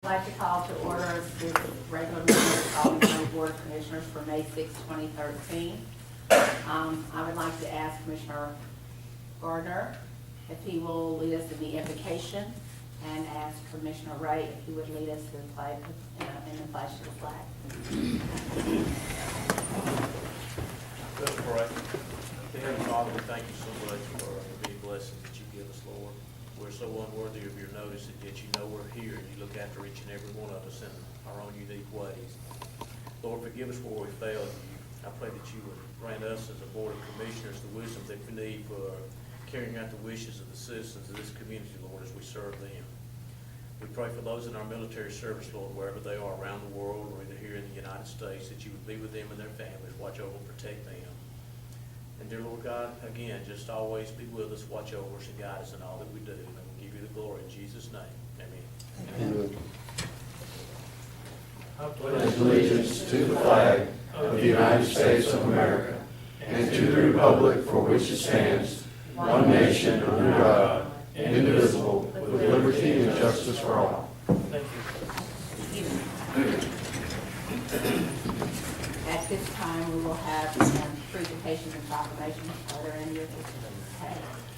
I'd like to call to order this regular meeting of the Albany County Board of Commissioners for May 6, 2013. I would like to ask Commissioner Gardner if he will lead us in the invocation, and ask Commissioner Ray if he would lead us in the flag, in the flash of the flag. Let's pray. Heavenly Father, we thank you so much for the many blessings that you give us, Lord. We're so unworthy of your notice, and yet you know we're here, and you look after each and every one of us in our own unique ways. Lord, forgive us where we failed you. I pray that you would grant us as a Board of Commissioners the wisdom that we need for carrying out the wishes of the citizens of this community, Lord, as we serve them. We pray for those in our military service, Lord, wherever they are around the world or either here in the United States, that you would be with them and their families, watch over and protect them. And dear Lord God, again, just always be with us, watch over us, and guide us in all that we do. And we'll give you the glory in Jesus' name. Amen. Amen. I Pledge allegiance to the flag of the United States of America and to the republic for which it stands, one nation under God, indivisible, with liberty and justice for all. Thank you. At this time, we will have presentations and proclamations. Are there any of these? Okay.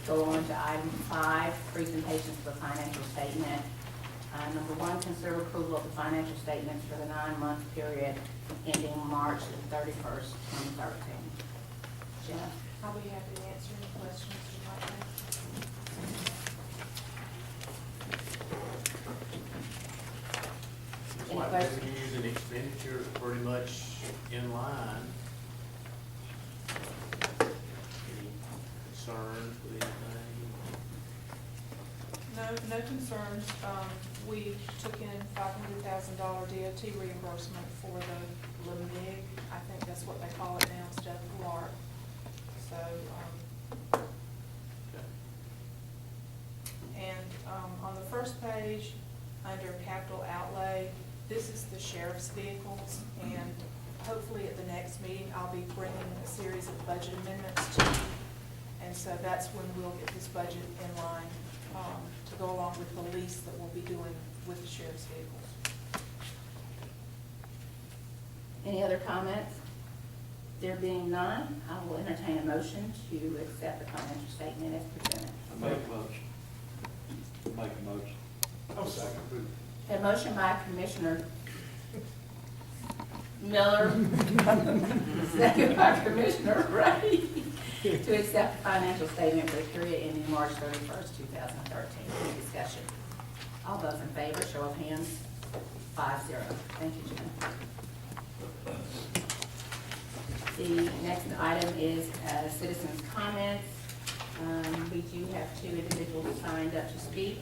Go on to item 5, presentations of the financial statement. Number 1, consider approval of the financial statements for the 9-month period ending March the 31st, 2013. Jenna? I'll be happy to answer any questions you might have. Any Like questions? revenues and expenditures are pretty much in line. Any concerns with anything? No concerns. We took in $500,000 DOT reimbursement for the LMIG. I think that's what they call it now, instead of LARP. So, Okay. and on the first page, under capital outlay, this is the sheriff's vehicles, and hopefully at the next meeting, I'll be bringing a series of budget amendments to you. And so that's when we'll get this budget in line to go along with the lease that we'll be doing with the sheriff's vehicles. Any other comments? There being none, I will entertain a motion to accept the financial statement as presented. Make a motion. Make a motion. Oh, second. A motion by Commissioner Miller, second by Commissioner Ray, to accept the financial statement for the period ending March 31st, 2013. Any discussion? All those in favor, show of hands. 5-0. Thank you, Jen. The next item is citizens' comments. We do have 2 individuals signed up to speak.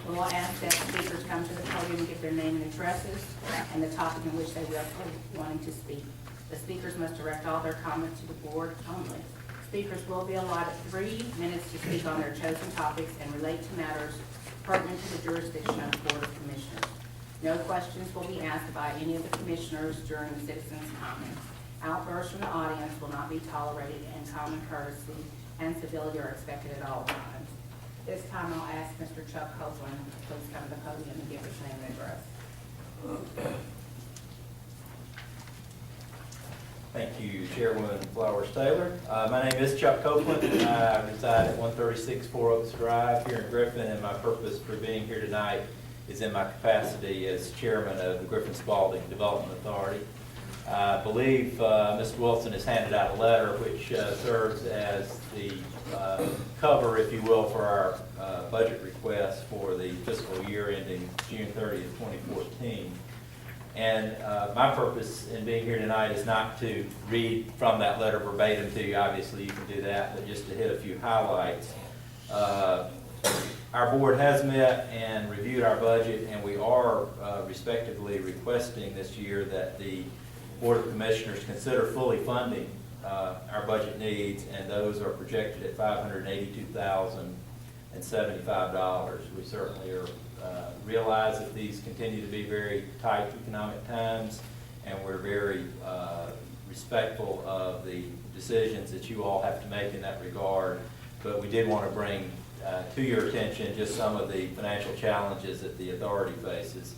We will ask that speakers come to the podium and give their name and addresses and the topic in which they are wanting to speak. The speakers must direct all their comments to the board only. Speakers will be allotted 3 minutes to speak on their chosen topics and relate to matters pertinent to the jurisdiction of the Board of Commissioners. No questions will be asked by any of the commissioners during the citizens' comments. Outbursts from the audience will not be tolerated, and common courtesy and civility are expected at all times. This time I'll ask Mr. Chuck Copeland to please come to the podium and give his name and address. Thank you, Chairwoman Flowers Taylor. My name is Chuck Copeland. I reside at 136 Four Oaks Drive here in Griffin, and my purpose for being here tonight is in my capacity as chairman of the Griffin Spalding Development Authority. I believe Mr. Wilson has handed out a letter which serves as the cover, if you will, for our budget request for the fiscal year ending June 30th, 2014. And my purpose in being here tonight is not to read from that letter verbatim to you. Obviously, you can do that, but just to hit a few highlights. Our board has met and reviewed our budget, and we are respectively requesting this year that the Board of Commissioners consider fully funding our budget needs, and those are projected at $582,075. We certainly are realize that these continue to be very tight economic times, and we're very respectful of the decisions that you all have to make in that regard. But we did want to bring to your attention just some of the financial challenges that the authority faces.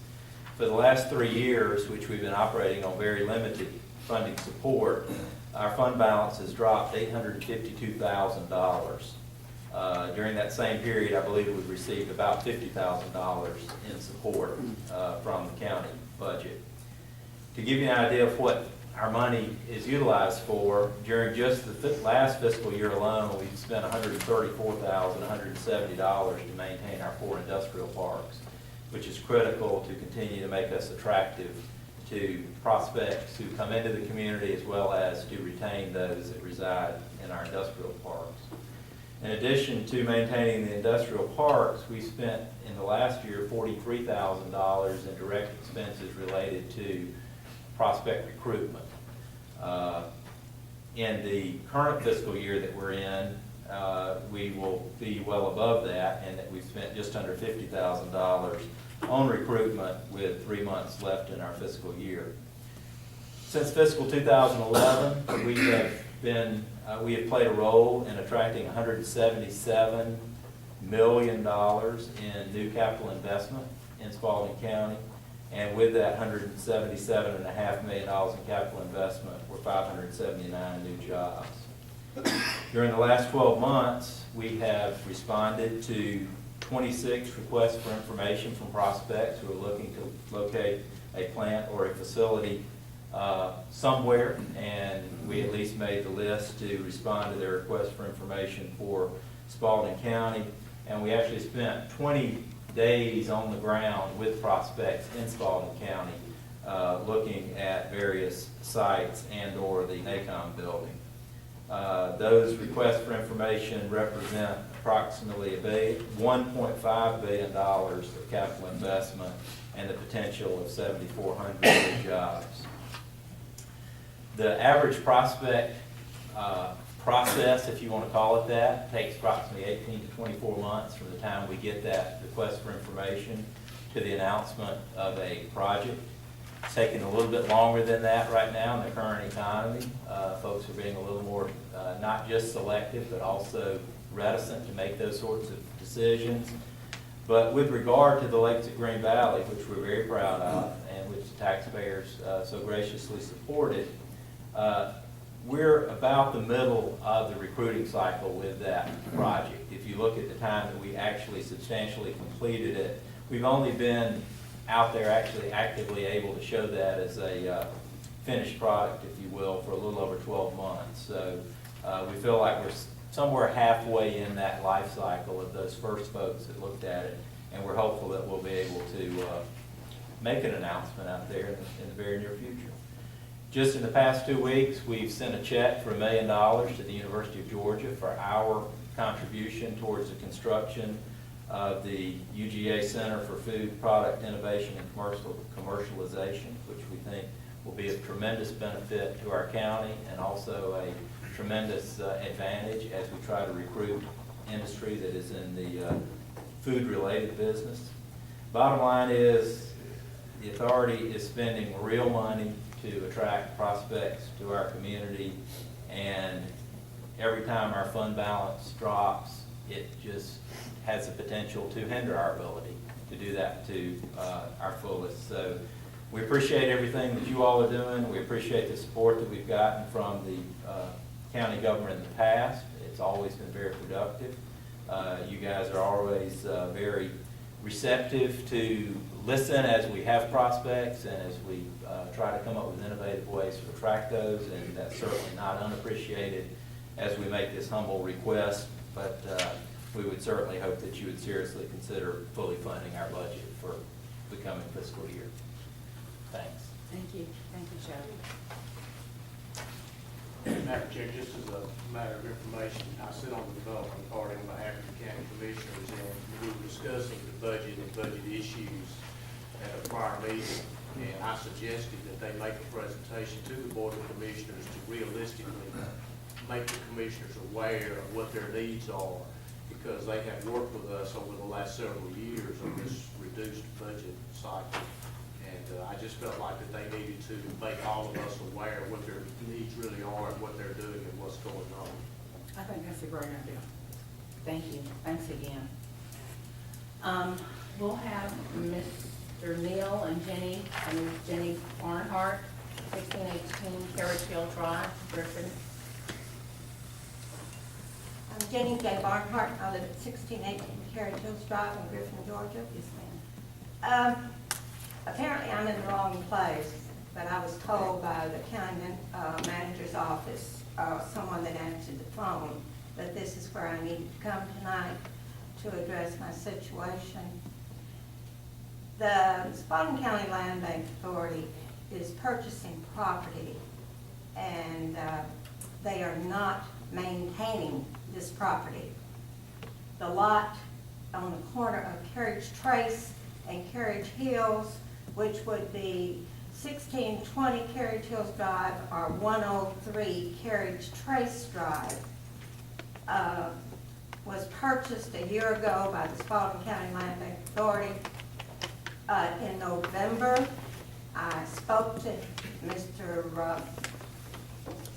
For the last 3 years, which we've been operating on very limited funding support, our fund balance has dropped $852,000. During that same period, I believe we've received about $50,000 in support from the county budget. To give you an idea of what our money is utilized for, during just the last fiscal year alone, we've spent $134,170 to maintain our 4 industrial parks, which is critical to continue to make us attractive to prospects who come into the community, as well as to retain those that reside in our industrial parks. In addition to maintaining the industrial parks, we spent in the last year $43,000 in direct expenses related to prospect recruitment. In the current fiscal year that we're in, we will be well above that, and that we've spent just under $50,000 on recruitment with 3 months left in our fiscal year. Since fiscal 2011, we have played a role in attracting $177 million in new capital investment in Spalding County. And with that $177.5 million in capital investment were 579 new jobs. During the last 12 months, we have responded to 26 requests for information from prospects who are looking to locate a plant or a facility somewhere, and we at least made the list to respond to their request for information for Spalding County. And we actually spent 20 days on the ground with prospects in Spalding County looking at various sites and or the NACOM building. Those requests for information represent approximately $1.5 billion of capital investment and the potential of 7,400 new jobs. The average prospect process, if you want to call it that, takes approximately 18 to 24 months from the time we get that request for information to the announcement of a project. It's taking a little bit longer than that right now in the current economy. Folks are being a little more not just selective, but also reticent to make those sorts of decisions. But with regard to the Lakes at Green Valley, which we're very proud of and which the taxpayers so graciously supported, we're about the middle of the recruiting cycle with that project. If you look at the time that we actually substantially completed it, we've only been out there actually actively able to show that as a finished product, if you will, for a little over 12 months. So we feel like we're somewhere halfway in that life cycle of those first folks that looked at it, and we're hopeful that we'll be able to make an announcement out there in the very near future. Just in the past 2 weeks, we've sent a check for $1 million to the University of Georgia for our contribution towards the construction of the UGA Center for Food Product Innovation and Commercialization, which we think will be of tremendous benefit to our county and also a tremendous advantage as we try to recruit industry that is in the food-related business. Bottom line is the authority is spending real money to attract prospects to our community, and every time our fund balance drops, it just has the potential to hinder our ability to do that to our fullest. So we appreciate everything that you all are doing. We appreciate the support that we've gotten from the county government in the past. It's always been very productive. You guys are always very receptive to listen as we have prospects and as we try to come up with innovative ways to attract those, and that's certainly not unappreciated as we make this humble request, but we would certainly hope that you would seriously consider fully funding our budget for the coming fiscal year. Thanks. Thank you, Joe. Madam Chair, just as a matter of information, I sit on the development authority on behalf of the county commissioners, and we were discussing the budget and budget issues at a prior meeting, and I suggested that they make a presentation to the Board of Commissioners to realistically make the commissioners aware of what their needs are, because they have worked with us over the last several years on this reduced budget cycle. And I just felt like that they needed to make all of us aware of what their needs really are and what they're doing and what's going on. I think that's a great idea. Thank you. Thanks again. We'll have Ms. Mr. Neal and Jenny Barnhart, 1618 Carriage Hill Drive, Griffin. I'm Jenny J. Barnhart. I live at 1618 Carriage Hills Drive in Griffin, Georgia. Yes, ma'am. Apparently, I'm in the wrong place, but I was told by the county manager's office, someone that answered the phone, that this is where I needed to come tonight to address my situation. The Spalding County Land Bank Authority is purchasing property, and they are not maintaining this property. The lot on the corner of Carriage Trace and Carriage Hills, which would be 1620 Carriage Hills Drive or 103 Carriage Trace Drive, was purchased a year ago by the Spalding County Land Bank Authority. In November, I spoke to Mr.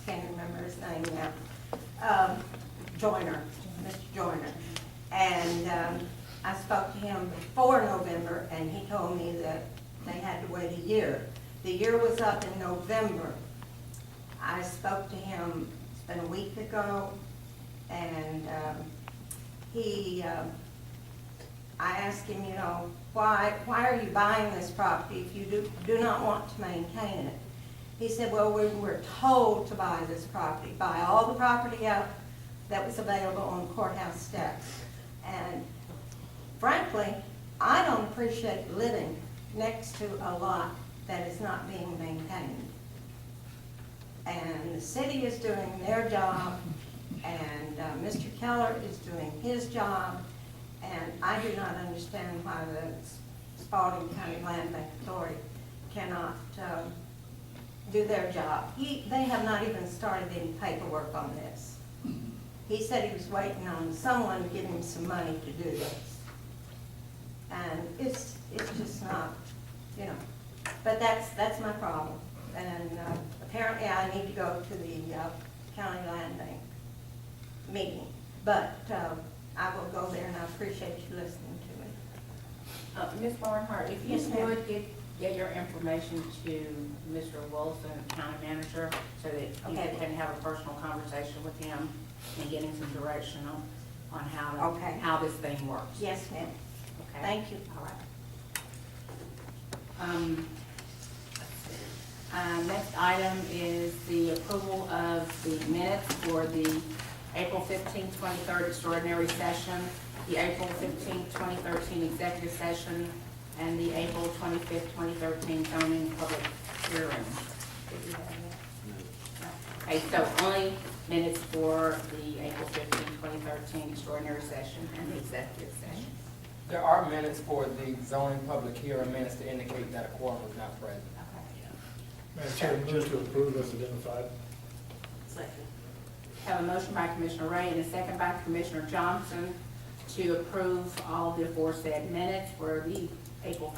Can't remember his name now, Joyner, Mr. Joyner. And I spoke to him before November, and he told me that they had to wait a year. The year was up in November. I spoke to him, it's been a week ago, and I asked him, you know, why are you buying this property if you do not want to maintain it? He said, well, we were told to buy this property, buy all the property out that was available on the courthouse steps. And frankly, I don't appreciate living next to a lot that is not being maintained. And the city is doing their job, and Mr. Keller is doing his job, and I do not understand why the Spalding County Land Bank Authority cannot do their job. They have not even started any paperwork on this. He said he was waiting on someone to give him some money to do this. And it's just not, you know, but that's my problem. And apparently I need to go to the County Land Bank meeting. But I will go there, and I appreciate you listening to me. Ms. Barnhart, if you Yes, ma'am. would get your information to Mr. Wilson, County Manager, so that you Okay. can have a personal conversation with him and get him some direction on how Okay. how this thing works. Yes, ma'am. Okay? Thank you. All right. Next item is the approval of the minutes for the April 15, 2013 extraordinary session, the April 15, 2013 executive session, and the April 25, 2013 zoning public hearing. Did you have that? Okay, so only minutes for the April 15, 2013 extraordinary session and the executive session. There are minutes for the zoning public hearing minutes to indicate that a quorum was not present. Okay. Madam Chair, move to approve as identified. Have a motion by Commissioner Ray and a second by Commissioner Johnson to approve all the aforesaid minutes for the April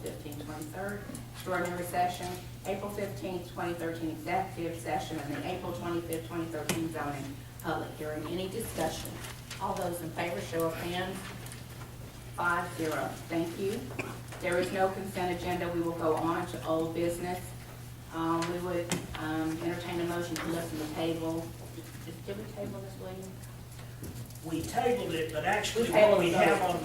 15, 23rd extraordinary session, April 15, 2013 executive session, and the April 25th, 2013 zoning public hearing. Any discussion? All those in favor, show of hands. 5-0. Thank you. There is no consent agenda. We will go on to old business. We would entertain a motion to listen to table. Did we table this, William? We tabled it, but actually We what tabled we it. have on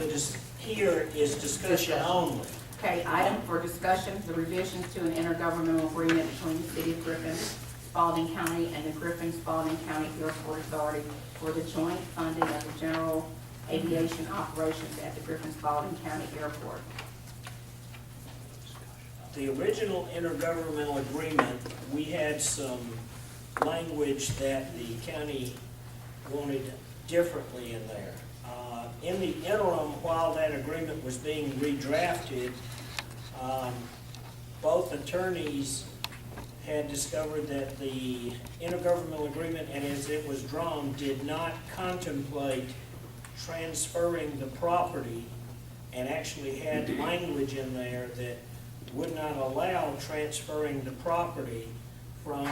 here is discussion only. Okay, item for discussion, the revisions to an intergovernmental agreement between the City of Griffin, Spalding County, and the Griffin Spalding County Airport Authority for the joint funding of the general aviation operations at the Griffin Spalding County Airport. The original intergovernmental agreement, we had some language that the county wanted differently in there. In the interim, while that agreement was being redrafted, both attorneys had discovered that the intergovernmental agreement, and as it was drawn, did not contemplate transferring the property, and actually had language in there that would not allow transferring the property from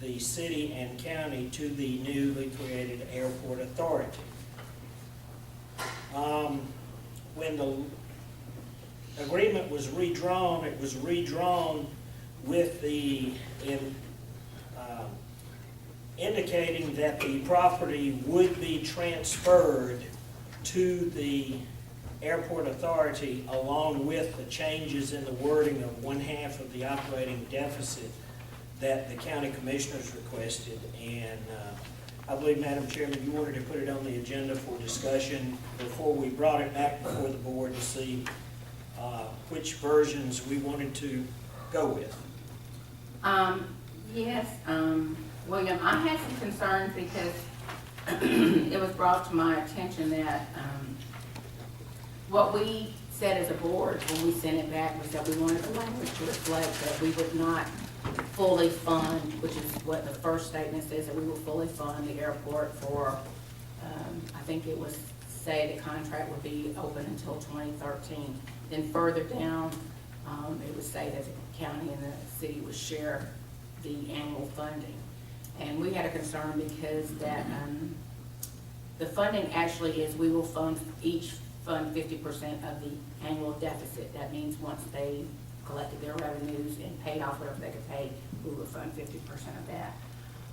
the city and county to the newly created airport authority. When agreement was redrawn, it was redrawn with indicating that the property would be transferred to the airport authority along with the changes in the wording of 1/2 of the operating deficit that the county commissioners requested. And I believe, Madam Chairman, you wanted to put it on the agenda for discussion before we brought it back before the board to see which versions we wanted to go with. Yes, William, I had some concerns because it was brought to my attention that what we said as a board when we sent it back was that we wanted the language to reflect that we would not fully fund, which is what the first statement says, that we will fully fund the airport for, I think it was say the contract would be open until 2013. Then further down, it would say that the county and the city would share the annual funding. And we had a concern because that the funding actually is we will fund 50% of the annual deficit. That means once they collected their revenues and paid off whatever they could pay, we will fund 50% of that.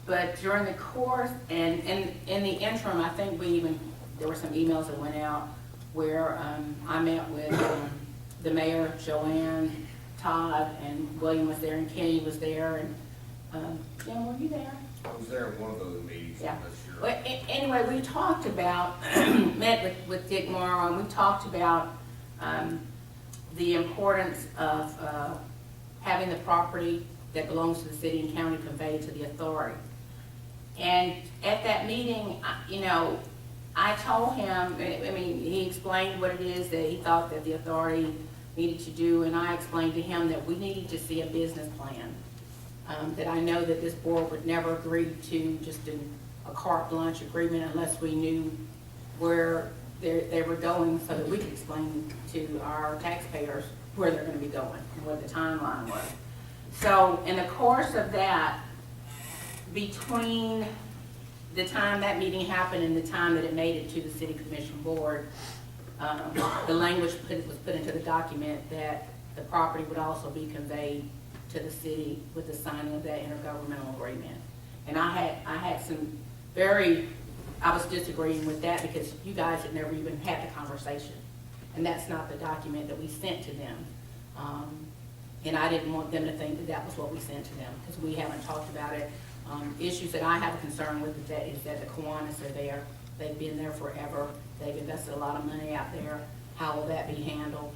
But during the course, and in the interim, I think there were some emails that went out where I met with the mayor, Joanne, Todd, and William was there, and Kenny was there, and Jim, were you there? I was there in one of those meetings Yeah. this year. Well, anyway, we talked about, met with Dick Morrow, and we talked about the importance of having the property that belongs to the city and county conveyed to the authority. And at that meeting, I told him, he explained what it is that he thought that the authority needed to do, and I explained to him that we needed to see a business plan. That I know that this board would never agree to just do a carte blanche agreement unless we knew where they were going, so that we could explain to our taxpayers where they're going to be going and what the timeline was. So in the course of that, between the time that meeting happened and the time that it made it to the city commission board, the language was put into the document that the property would also be conveyed to the city with the signing of that intergovernmental agreement. And I was disagreeing with that because you guys had never even had the conversation. And that's not the document that we sent to them. And I didn't want them to think that that was what we sent to them, because we haven't talked about it. Issues that I have a concern with is that the Kiwanis are there. They've been there forever. They've invested a lot of money out there. How will that be handled?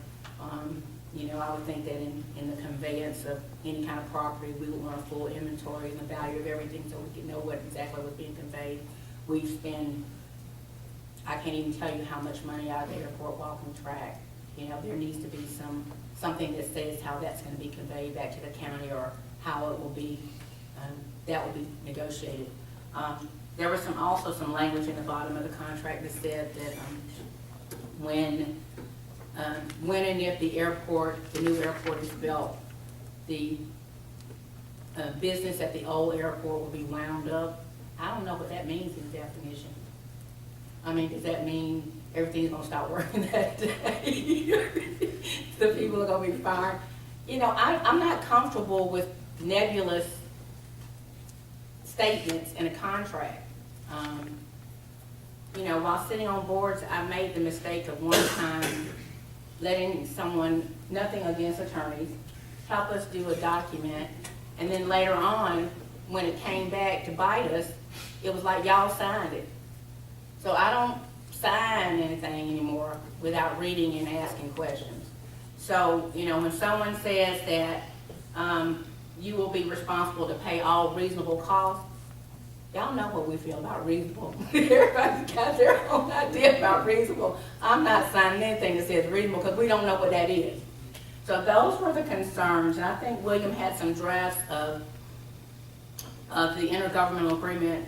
I would think that in the conveyance of any kind of property, we would want a full inventory and the value of everything so we can know what exactly was being conveyed. We've spent, I can't even tell you how much money out of the airport walking track. There needs to be something that says how that's going to be conveyed back to the county, or how it will be, that will be negotiated. There was also some language in the bottom of the contract that said that when and if the new airport is built, the business at the old airport will be wound up. I don't know what that means in definition. Does that mean everything's gonna stop working that day? The people are gonna be fired? I'm not comfortable with nebulous statements in a contract. While sitting on boards, I made the mistake of one time letting someone, nothing against attorneys, help us do a document, and then later on, when it came back to bite us, it was like y'all signed it. So I don't sign anything anymore without reading and asking questions. So, when someone says that you will be responsible to pay all reasonable costs, y'all know what we feel about reasonable. Everybody's got their own idea about reasonable. I'm not signing anything that says reasonable because we don't know what that is. So those were the concerns, and I think William had some drafts of the intergovernmental agreement.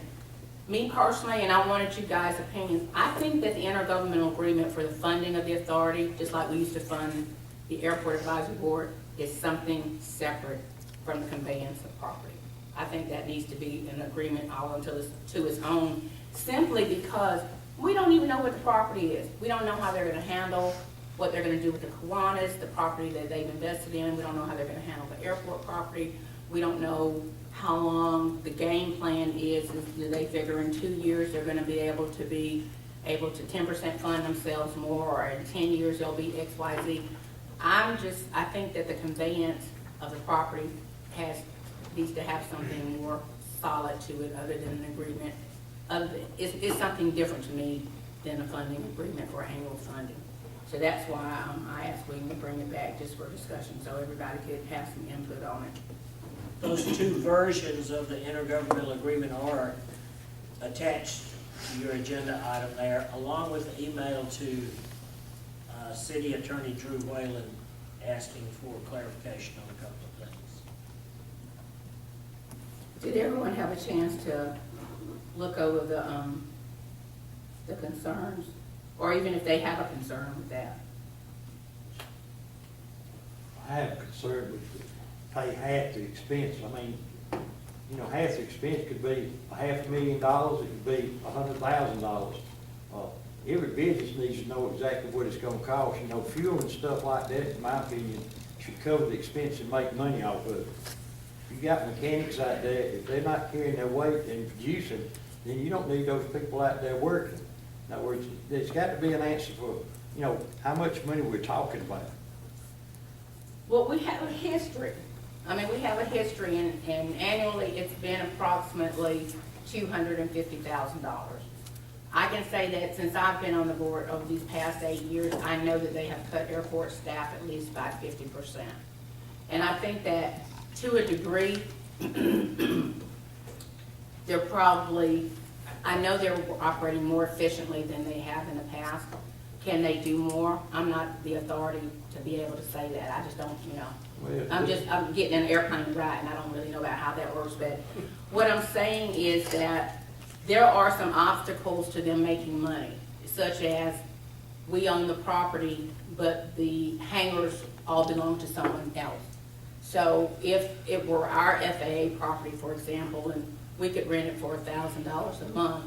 Me personally, and I wanted you guys' opinions, I think that the intergovernmental agreement for the funding of the authority, just like we used to fund the Airport Advisory Board, is something separate from the conveyance of property. I think that needs to be an agreement all until it's to its own, simply because we don't even know what the property is. We don't know how they're going to handle what they're gonna do with the Kiwanis, the property that they've invested in. We don't know how they're gonna handle the airport property. We don't know how long the game plan is. Do they figure in 2 years they're gonna be able to 10% fund themselves more, or in 10 years they'll be X, Y, Z? I think that the conveyance of the property needs to have something more solid to it other than an agreement. It's something different to me than a funding agreement or annual funding. So that's why I asked William to bring it back just for discussion, so everybody could have some input on it. Those two versions of the intergovernmental agreement are attached to your agenda item there, along with the email to City Attorney Drew Whalen asking for clarification on a couple of things. Did everyone have a chance to look over the concerns, or even if they have a concern with that? I have a concern with pay half the expense. I mean, you know, half the expense could be $500,000, it could be $100,000. Every business needs to know exactly what it's gonna cost. You know, fuel and stuff like that, in my opinion, should cover the expense and make money off of it. If you got mechanics out there, if they're not carrying their weight and producing, then you don't need those people out there working. In other words, there's got to be an answer for, you know, how much money we're talking about. Well, we have a history. I mean, we have a history, and annually it's been approximately $250,000. I can say that since I've been on the board over these past 8 years, I know that they have cut airport staff at least by 50%. And I think that to a degree, they're probably, I know they're operating more efficiently than they have in the past. Can they do more? I'm not the authority to be able to say that. I just don't, you know. I'm getting in an airplane ride, and I don't really know about how that works. But what I'm saying is that there are some obstacles to them making money, such as we own the property, but the hangars all belong to someone else. So if it were our FAA property, for example, and we could rent it for $1,000 a month,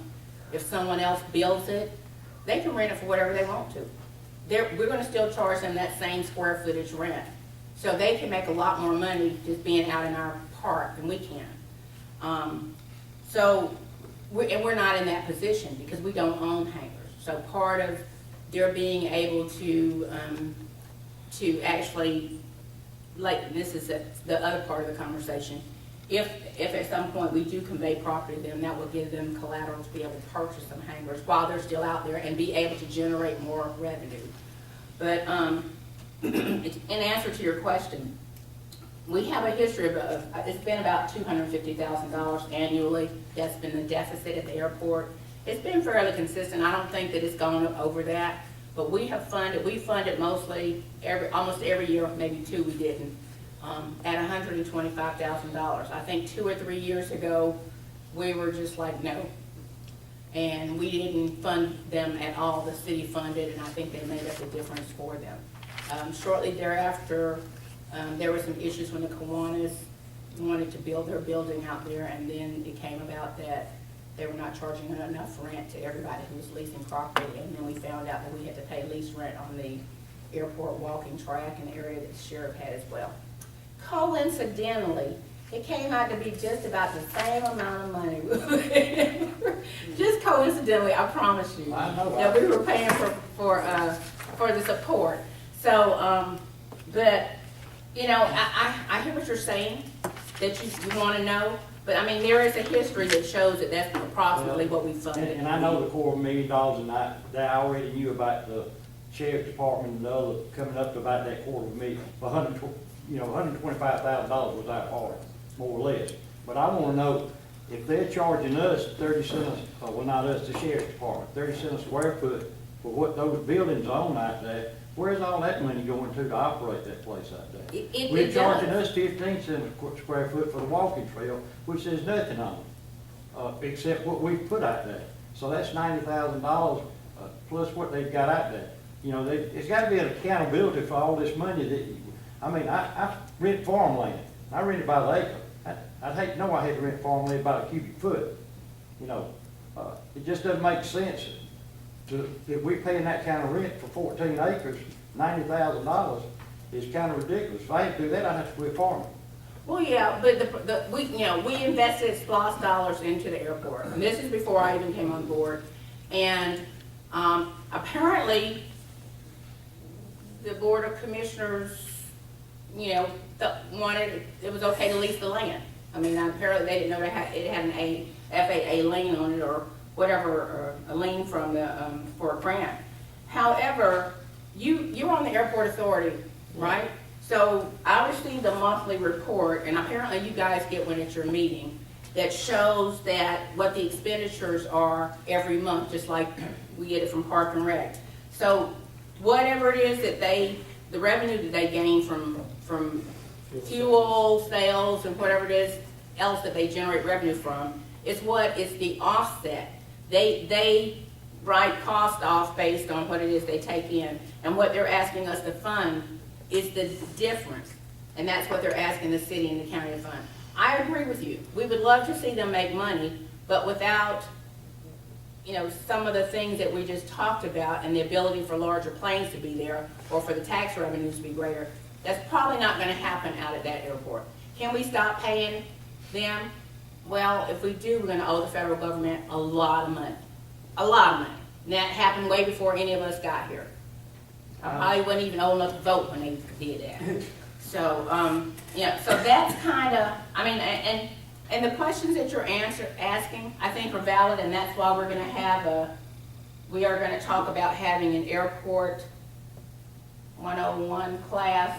if someone else builds it, they can rent it for whatever they want to. We're gonna still charge them that same square footage rent. So they can make a lot more money just being out in our park than we can. We're not in that position because we don't own hangars. So part of their being able to actually, like, this is the other part of the conversation. If at some point we do convey property to them, that will give them collateral to be able to purchase some hangars while they're still out there and be able to generate more revenue. But in answer to your question, we have a history of, it's been about $250,000 annually. That's been the deficit at the airport. It's been fairly consistent. I don't think that it's gone over that, but we funded mostly almost every year, maybe 2 we didn't, at $125,000. I think 2 or 3 years ago, we were just like, no. And we didn't fund them at all. The city funded, and I think they made up the difference for them. Shortly thereafter, there were some issues when the Kiwanis wanted to build their building out there, and then it came about that they were not charging enough rent to everybody who was leasing property, and then we found out that we had to pay lease rent on the airport walking track in the area that the sheriff had as well. Coincidentally, it came out to be just about the same amount of money. Just coincidentally, I promise you, I know. that we were paying for the support. So, but, you know, I hear what you're saying, that you want to know, but I mean, there is a history that shows that that's approximately what we funded. And I know the $250,000, and I already knew about the sheriff's department and the other coming up to about that $250,000, $125,000 was our part, more or less. But I want to know if they're charging us 30 cents, well, not us, the sheriff's department, 30 cents a square foot for what those buildings own out there. Where's all that money going to operate that place out there? We're charging us 15 cents a square foot for the walking trail, which there's nothing on it, except what we put out there. So that's $90,000 plus what they've got out there. You know, there's got to be an accountability for all this money that, I rent farmland. I rent it by the acre. I'd hate to know I had to rent farmland by the cubic foot. You know, it just doesn't make sense if we're paying that kind of rent for 14 acres $90,000 is kind of ridiculous. If I had to do that, I'd have to quit farming. Well, yeah, but we invested SPOS dollars into the airport, and this is before I even came on board. And, apparently, the Board of Commissioners, wanted, it was okay to lease the land. I mean, apparently they didn't know it had an FAA lien on it or whatever, or a lien from the, for a grant. However, you're on the airport authority, right? So I received a monthly report, and apparently you guys get one at your meeting, that shows that what the expenditures are every month, just like we get it from Park and Rec. So whatever it is that the revenue that they gain from fuel sales and whatever it is else that they generate revenue from, is what is the offset. They write cost off based on what it is they take in, and what they're asking us to fund is the difference, and that's what they're asking the city and the county to fund. I agree with you. We would love to see them make money, but without, some of the things that we just talked about and the ability for larger planes to be there or for the tax revenues to be greater, that's probably not going to happen out at that airport. Can we stop paying them? Well, if we do, we're going to owe the federal government a lot of money. A lot of money. And that happened way before any of us got here. I probably wasn't even old enough to vote when they did that. So, so that's kind of, and the questions that you're asking, I think are valid, and that's why we're gonna we are gonna talk about having an airport 101 class,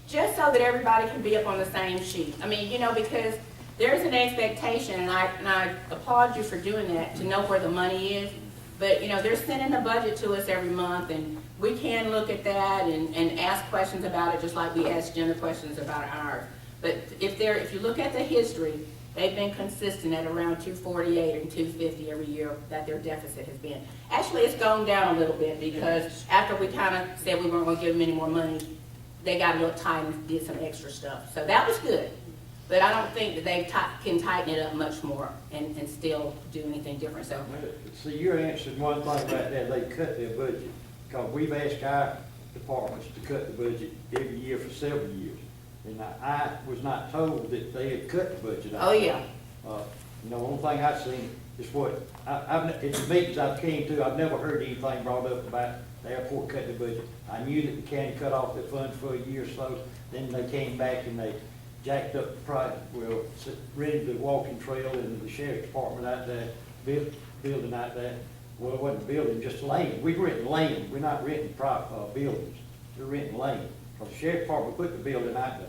just so that everybody can be up on the same sheet. Because there's an expectation, and I applaud you for doing that, to know where the money is. But, they're sending the budget to us every month, and we can look at that and ask questions about it, just like we ask Jenna questions about ours. But if you look at the history, they've been consistent at around 248 and 250 every year that their deficit has been. Actually, it's gone down a little bit, because after we kind of said we weren't going to give them any more money, they got a little tight and did some extra stuff. So that was good. But I don't think that they can tighten it up much more and still do anything different. So, See, you're answering one thing about that, they cut their budget, because we've asked our departments to cut the budget every year for several years. And I was not told that they had cut the budget. oh yeah, The only thing I've seen is what, at the meetings I've came to, I've never heard anything brought up about the airport cutting the budget. I knew that the county cut off their funds for a year or so, then they came back and they jacked up the price, rented the walking trail in the sheriff's department out there, building out there. Well, it wasn't a building, just land. We've rented land, we're not renting buildings, we're renting land. Because the sheriff's department put the building out there.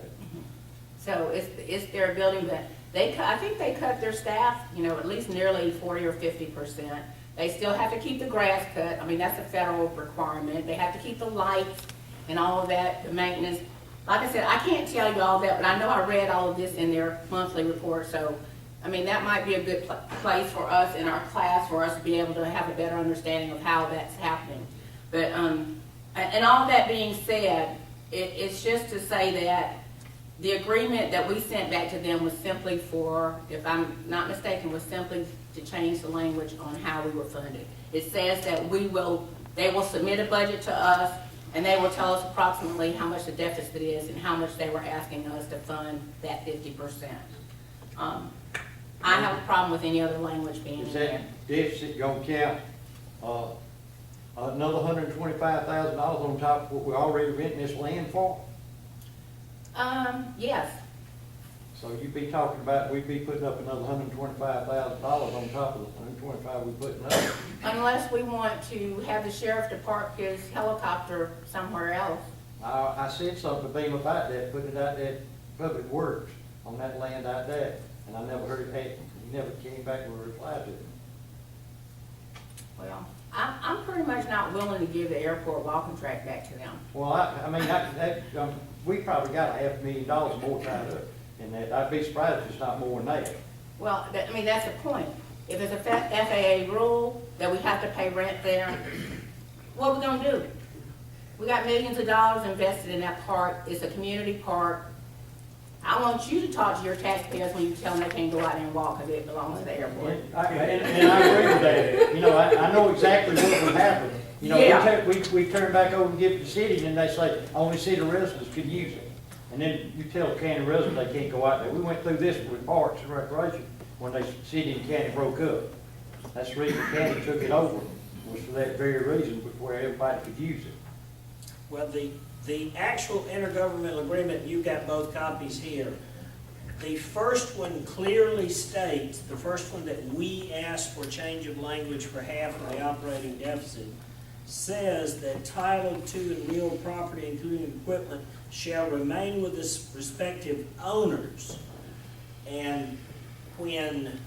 so it's their building, but I think they cut their staff, at least nearly 40 or 50%. They still have to keep the grass cut. That's a federal requirement. They have to keep the lights and all of that, the maintenance. Like I said, I can't tell you all that, but I know I read all of this in their monthly report. So, that might be a good place for us in our class, for us to be able to have a better understanding of how that's happening. But, and all that being said, it's just to say that the agreement that we sent back to them was simply for, if I'm not mistaken, was simply to change the language on how we were funded. It says that they will submit a budget to us, and they will tell us approximately how much the deficit is and how much they were asking us to fund that 50%. I have a problem with any other language being in Is there. that deficit gonna count, another $125,000 on top of what we're already renting this land for? Yes. So you'd be talking about, we'd be putting up another $125,000 on top of the $125,000 we're putting up. Unless we want to have the sheriff to park his helicopter somewhere else. I said something to them about that, putting it out there, Public Works, on that land out there, and I never heard it, he never came back with a reply to it. Well, I'm pretty much not willing to give the airport walking track back to them. Well, we probably got $500,000 more tied up in that. I'd be surprised if it's not more than that. Well, that's the point. If it's a FAA rule that we have to pay rent there, what are we gonna do? We got millions of dollars invested in that park. It's a community park. I want you to talk to your taxpayers when you tell them they can't go out there and walk because it belongs to the airport. And I agree with that. I know exactly what would happen. You know, Yeah. we turn back over and give it to the city, and they say only city residents can use it. And then you tell county residents they can't go out there. We went through this with Parks and Recreation when they, city and county broke up. That's the reason the county took it over, was for that very reason, where everybody could use it. Well, the actual intergovernmental agreement, you've got both copies here. The first one clearly states, the first one that we asked for change of language for half of the operating deficit, says that title to and real property, including equipment, shall remain with its respective owners. And when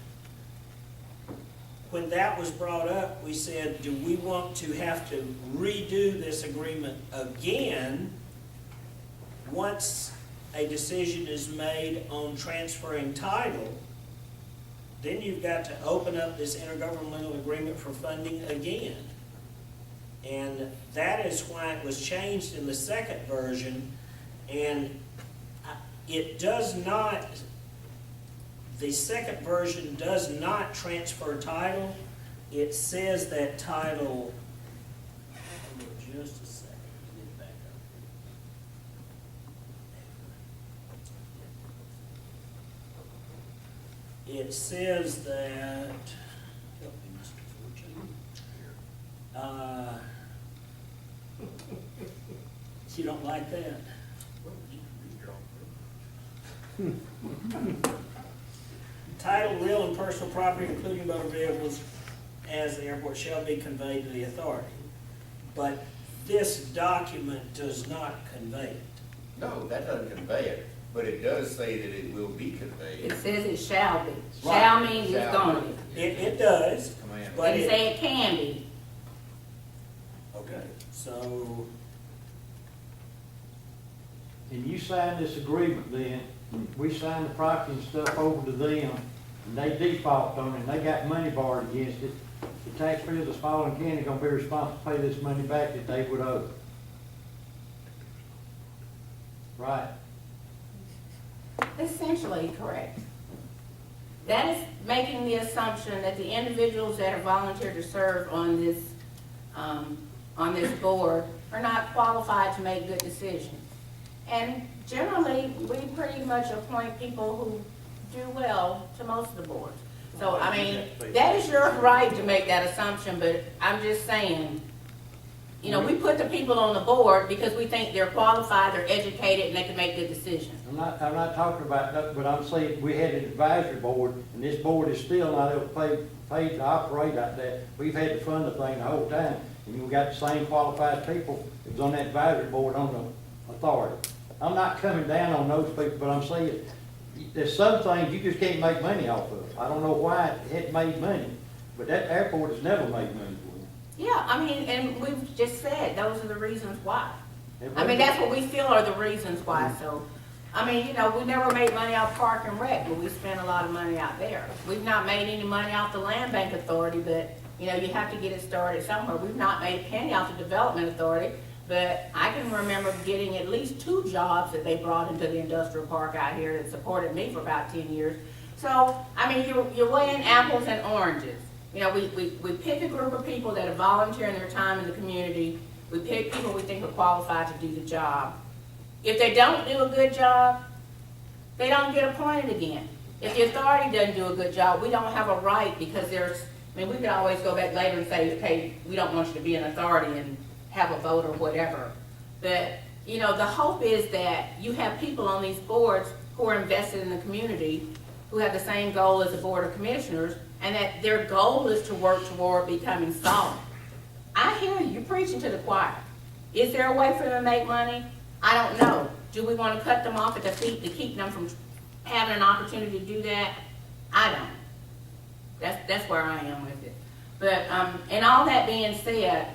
that was brought up, we said, do we want to have to redo this agreement again once a decision is made on transferring title? Then you've got to open up this intergovernmental agreement for funding again. And that is why it was changed in the second version. And it does not, the second version does not transfer title. It says that title, hold on just a second, get it back up. It says that, help me, Mr. Fortune. You don't like that? Title, real and personal property, including motor vehicles, as the airport shall be conveyed to the authority. But this document does not convey it. No, that doesn't convey it, but it does say that it will be conveyed. It says it shall be. Right. Shall means it's Shall gonna be. be. It does, Command. but Didn't it, say it can be. okay, so, And you sign this agreement then, we sign the property and stuff over to them, and they default on it, and they got money borrowed against it. The taxpayers of Spalding County gonna be responsible to pay this money back that they would owe. Right? Essentially correct. That is making the assumption that the individuals that are volunteered to serve on this board are not qualified to make good decisions. And generally, we pretty much appoint people who do well to most of the boards. So, I mean, that is your right to make that assumption, but I'm just saying, you know, we put the people on the board because we think they're qualified, they're educated, and they can make good decisions. I'm not talking about that, but I'm saying we had an advisory board, and this board is still not able to paid to operate like that. We've had to fund the thing the whole time, and we got the same qualified people that was on that advisory board on the authority. I'm not coming down on those people, but I'm saying, there's some things you just can't make money off of. I don't know why it hadn't made money, but that airport has never made money for them. Yeah, I mean, and we've just said, those are the reasons why. I mean, that's what we feel are the reasons why, so, I mean, you know, we never made money off Park and Rec, but we spent a lot of money out there. We've not made any money off the Land Bank Authority, but, you know, you have to get it started somewhere. We've not made a penny off the Development Authority, but I can remember getting at least 2 jobs that they brought into the industrial park out here that supported me for about 10 years. So, I mean, you're weighing apples and oranges. You know, we pick a group of people that are volunteering their time in the community. We pick people we think are qualified to do the job. If they don't do a good job, they don't get appointed again. If the authority doesn't do a good job, we don't have a right because we could always go back later and say, okay, we don't want you to be an authority and have a vote or whatever. But, you know, the hope is that you have people on these boards who are invested in the community, who have the same goal as the Board of Commissioners, and that their goal is to work toward becoming solid. I hear you preaching to the choir. Is there a way for them to make money? I don't know. Do we want to cut them off at the feet to keep them from having an opportunity to do that? I don't. That's where I am with it. But, and all that being said,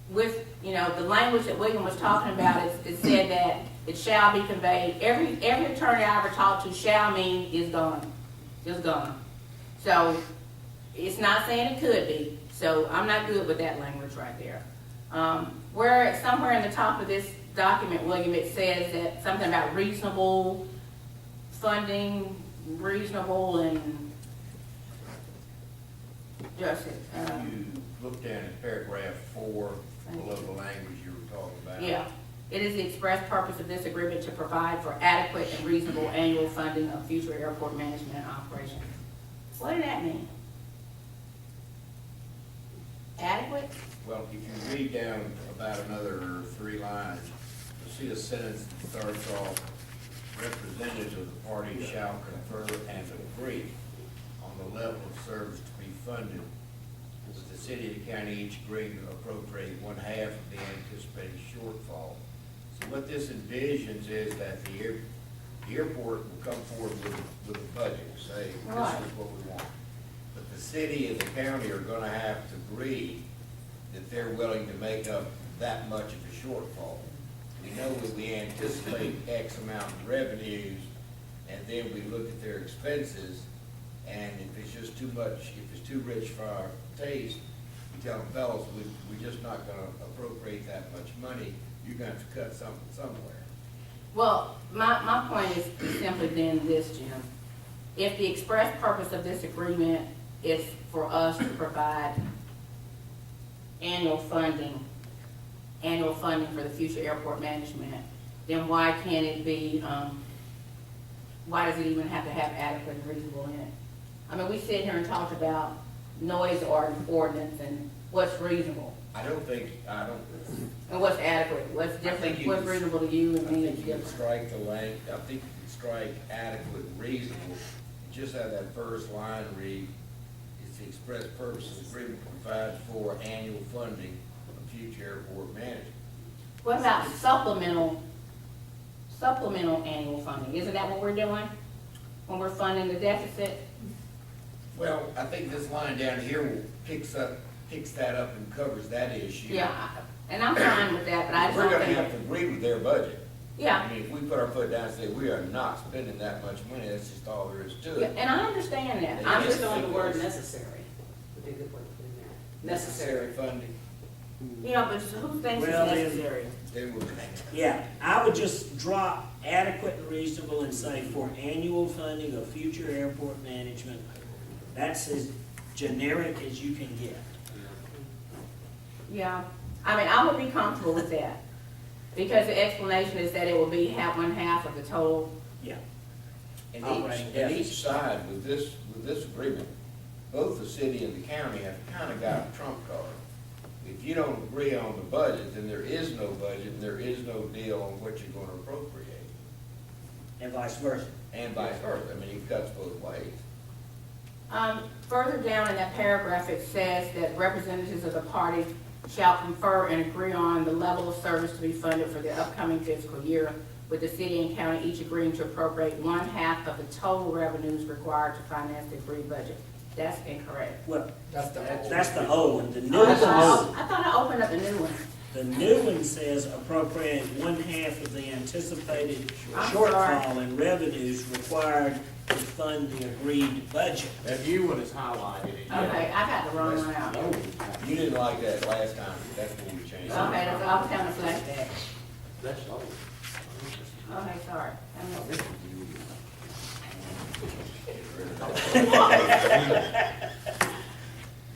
with, you know, the language that William was talking about, it said that it shall be conveyed. Every attorney I ever talked to, shall mean is gone. Just gone. So, it's not saying it could be. So, I'm not good with that language right there. Where somewhere in the top of this document, William, it says that something about reasonable funding, reasonable, and Joseph, You look down at paragraph 4, below the language you were talking about. yeah. It is the express purpose of this agreement to provide for adequate and reasonable annual funding of future airport management and operations. What did that mean? Adequate? Well, if you read down about another 3 lines, you'll see a sentence that starts off, representatives of the party shall confer and agree on the level of service to be funded, with the city and the county each agreeing to appropriate 1/2 of the anticipated shortfall. So what this envisions is that the airport will come forward with a budget, say, this Right. is what we want. But the city and the county are gonna have to agree that they're willing to make up that much of a shortfall. We know that we anticipate X amount of revenues, and then we look at their expenses, and if it's just too much, if it's too rich for our taste, we tell them, fellas, we're just not gonna appropriate that much money, you're gonna have to cut something somewhere. Well, my point is simply then this, Jim. If the express purpose of this agreement is for us to provide annual funding for the future airport management, then why can't it be, why does it even have to have adequate and reasonable in it? I mean, we sit here and talk about noise ordinance and what's reasonable I don't, and what's adequate, what's I think different, you what's can- reasonable to you I and me is think you can different. strike the lang, I think you can strike adequate and reasonable, and just have that first line read, it's the express purpose of the agreement to provide for annual funding of future airport management. What about supplemental annual funding? Isn't that what we're doing when we're funding the deficit? Well, I think this line down here picks that up and covers that issue. Yeah, and I'm fine with that, but I just We're don't gonna have think, to agree with their budget. yeah. I mean, if we put our foot down and say, we are not spending that much money, that's just all there is to Yeah, it. and I understand that. I'm Just just, on the word necessary would be a good word to put in there. Necessary funding, you know, but who thinks it's Well, then- necessary? they will. Yeah, I would just drop adequate and reasonable and say for annual funding of future airport management. That's as generic as you can get. Yeah, I mean, I would be comfortable with that. Because the explanation is that it will be 1/2 of the total. Yeah. And Operating each deficit. side with this agreement, both the city and the county have kind of got a trump card. If you don't agree on the budget, then there is no budget, and there is no deal on what you're gonna appropriate, And vice versa. and vice versa. I mean, it cuts both ways. Further down in that paragraph, it says that representatives of the party shall confer and agree on the level of service to be funded for the upcoming fiscal year, with the city and county each agreeing to appropriate 1/2 of the total revenues required to finance the agreed budget. That's incorrect. Well, That's the that's the old one. The new I one, thought I opened up the new one. the new one says appropriate 1/2 of the anticipated I'm sorry. shortfall in revenues required to fund the agreed budget. That new one is highlighted. Okay, I got the wrong one out. You didn't like that last time, that's what we changed. Okay, that's, I was having a flashback. That's old. Okay, sorry.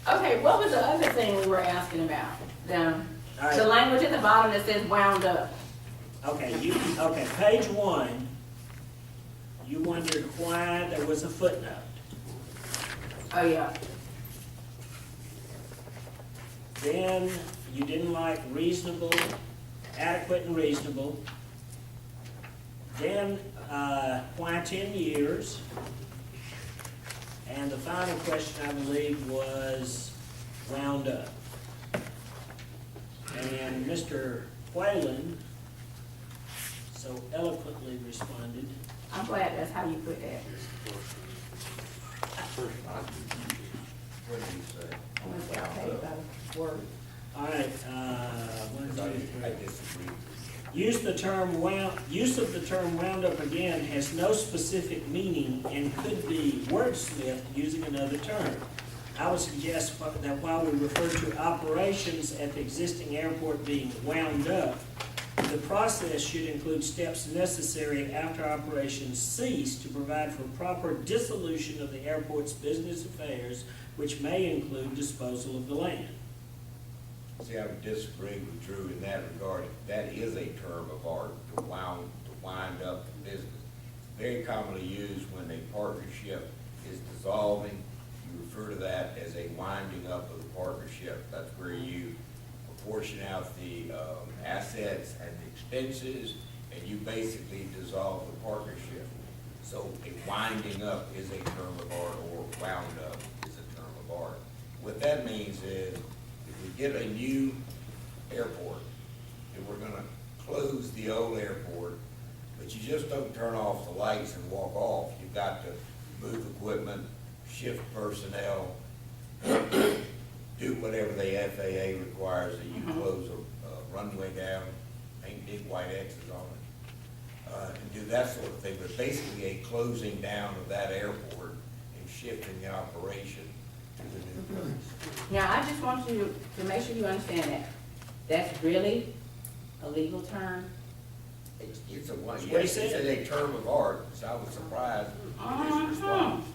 Okay, what was the other thing we were asking about? All right. The language at the bottom that says wound up. Okay, page 1, you wondered why there was a footnote. Oh, yeah. Then you didn't like reasonable, adequate and reasonable. Then, why 10 years? And the final question, I believe, was wound up. And Mr. Whalen so eloquently responded. I'm glad that's how you put that. What did you say? I'm gonna say, okay, about a word. All right, 1, 2, 3. I disagree. Use of the term wound up again has no specific meaning and could be wordsmithed using another term. I would suggest that while we refer to operations at the existing airport being wound up, The process should include steps necessary after operations cease to provide for proper dissolution of the airport's business affairs, which may include disposal of the land. See, I would disagree with Drew in that regard. That is a term of art, to wind up the business. Very commonly used when a partnership is dissolving. You refer to that as a winding up of the partnership. That's where you portion out the assets and the expenses, and you basically dissolve the partnership. So a winding up is a term of art, or wound up is a term of art. What that means is, if we get a new airport, and we're gonna close the old airport, but you just don't turn off the lights and walk off. You've got to move equipment, shift personnel, do whatever the FAA requires, that you close a runway down, paint big white X's on it, and do that sort of thing. But basically a closing down of that airport and shifting the operation to the new place. Now, I just want you to make sure you understand that. That's really a legal term. It's a one, That's what he yes, it's said. a term of art, so I was surprised with his response.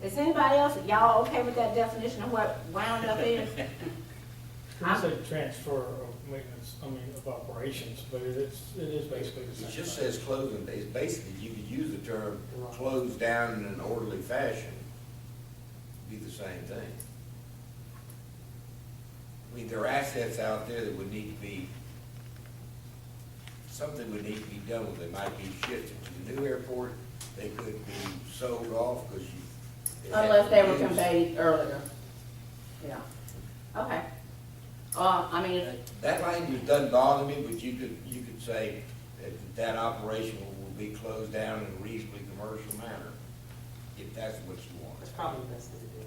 Is anybody else, y'all okay with that definition of what wound up is? It's a transfer of maintenance, of operations, but it is basically the same. It just thing. says closing, it's basically, you could use the term close down in an orderly fashion, be the same thing. I mean, there are assets out there that would need to be, something would need to be done with. They might be shifted to the new airport, they could be sold off because you. Unless they were conveyed earlier. Yeah, okay. I mean, That language doesn't bother me, but you could say that operation will be closed down in a reasonably commercial manner, if that's what you want. It's probably the best thing to do.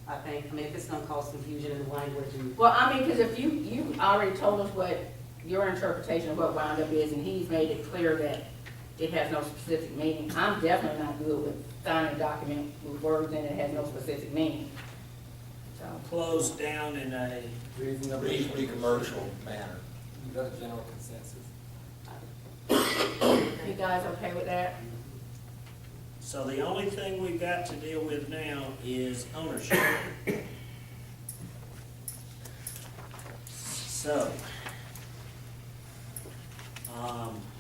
I think, if it's gonna cause confusion in the language and. well, I mean, because if you already told us what your interpretation of what wound up is, and he's made it clear that it has no specific meaning, I'm definitely not good with signing a document with words in it has no specific meaning. So, Closed down in a, Reasonably commercial manner. You got a general consensus. you guys okay with that? so the only thing we've got to deal with now is ownership. So,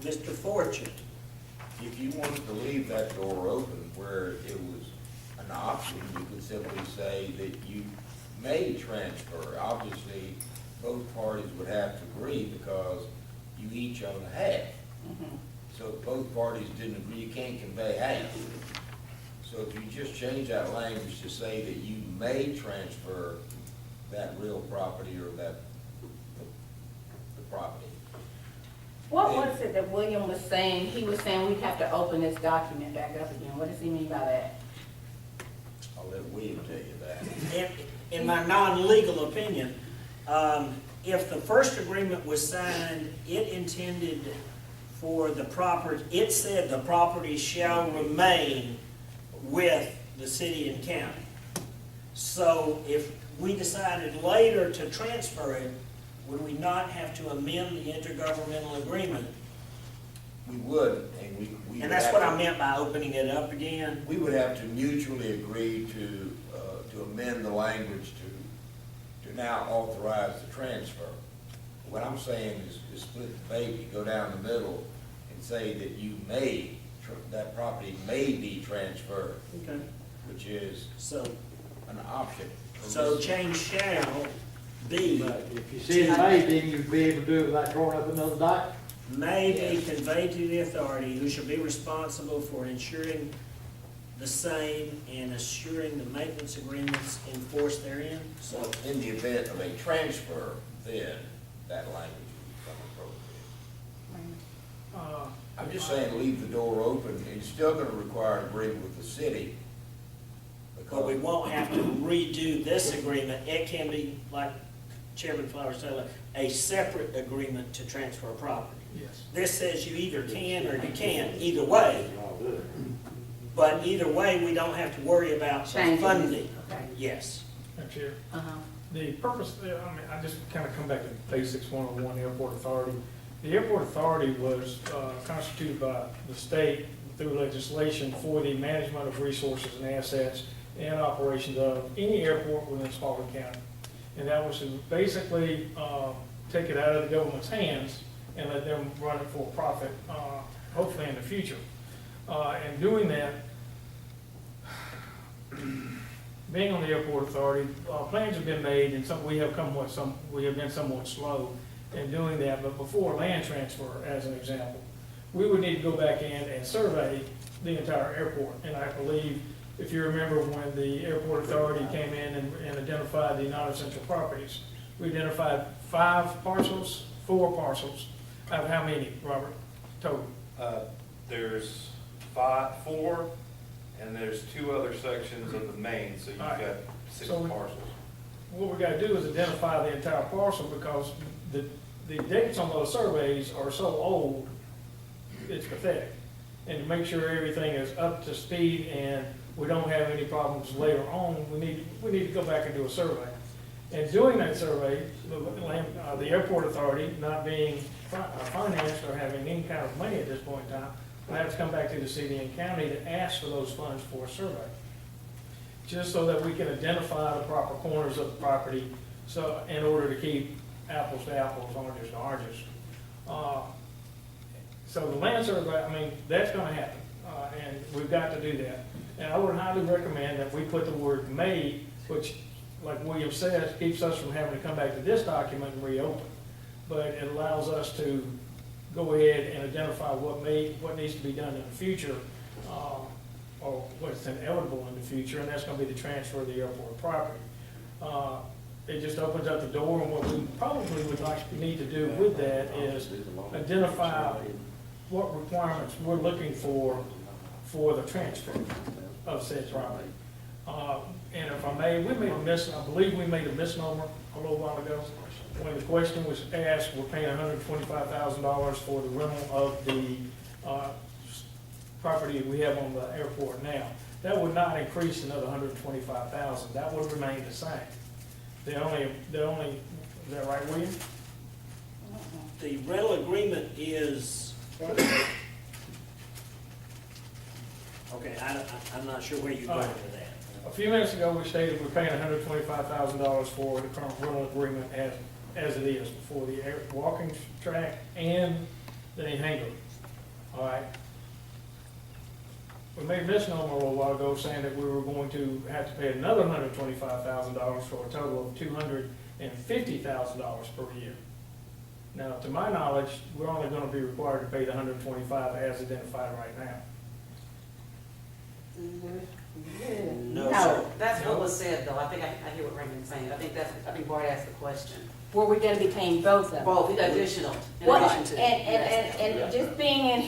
Mr. Fortune, If you wanted to leave that door open where it was an option, you could simply say that you may transfer. Obviously, both parties would have to agree because you each own a half. So if both parties didn't agree, you can't convey half. So if you just change that language to say that you may transfer that real property or the property. What was it that William was saying? He was saying we'd have to open this document back up again. What does he mean by that? I'll let William tell you that. in my non-legal opinion, if the first agreement was signed, it intended for the property, it said the property shall remain with the city and county. So if we decided later to transfer it, would we not have to amend the intergovernmental agreement? We would, and we would And that's have what to- I meant by opening it up again. We would have to mutually agree to amend the language to now authorize the transfer. What I'm saying is split the baby, go down the middle and say that you may, that property may be transferred, Okay. which is So, an option. so change shall be, But if you see it made, then you'd be able to do it without drawing up another document. may be conveyed to the authority who shall be responsible for ensuring the same and assuring the maintenance agreements enforced therein. So in the event of a transfer, then that language would become appropriate. I'm just saying, leave the door open. It's still gonna require agreement with the city. But we because- won't have to redo this agreement. It can be, like Chairman Flowers said, a separate agreement to transfer property. Yes. This says you either can or you can't, either way. But either way, we don't have to worry about the Changing. funding. Okay. Yes. Madam Chair. Uh-huh. The purpose, I mean, I just kind of come back to basics 101, the Airport Authority. The Airport Authority was constituted by the state through legislation for the management of resources and assets and operations of any airport within Spalding County. And that was to basically take it out of the government's hands and let them run it for profit, hopefully in the future. And doing that, being on the Airport Authority, plans have been made, and we have been somewhat slow in doing that. But before land transfer, as an example, we would need to go back in and survey the entire airport. And I believe, if you remember, when the Airport Authority came in and identified the non-essential properties, we identified 4 parcels out of how many, Robert, total? There's 4, and there's 2 other sections of the main, so you've All right. got 6 So parcels. What we gotta do is identify the entire parcel, because the dates on those surveys are so old, it's pathetic. And to make sure everything is up to speed and we don't have any problems later on, we need to go back and do a survey. And doing that survey, the Airport Authority, not being financed or having any kind of money at this point in time, will have to come back to the city and county to ask for those funds for a survey, just so that we can identify the proper corners of the property, so, in order to keep apples to apples, oranges to oranges. So the land survey, I mean, that's gonna happen, and we've got to do that. And I would highly recommend that we put the word "may," which, like William says, keeps us from having to come back to this document and reopen. But it allows us to go ahead and identify what needs to be done in the future, or what's inevitable in the future, and that's gonna be the transfer of the airport property. It just opens up the door, and what we probably need to do with that is identify what requirements we're looking for the transfer of said property. And if I may, I believe we made a misnomer a little while ago. When the question was asked, we're paying $125,000 for the rental of the property we have on the airport now. That would not increase another $125,000. That would remain the same. Is that right, William? The rental agreement is, okay, I'm not sure where you're going with that. A few minutes ago, we stated we're paying $125,000 for the current rental agreement as it is, for the walking track and the hangar. All right? We made a misnomer a little while ago saying that we were going to have to pay another $125,000 for a total of $250,000 per year. Now, to my knowledge, we're only going to be required to pay the $125,000 as identified right now. No, sir. That's what was said, though. I think I hear what Raymond's saying. I think Bart asked the question. Were we gonna be paying both of them? Both, additional, in Well, addition to. and just being in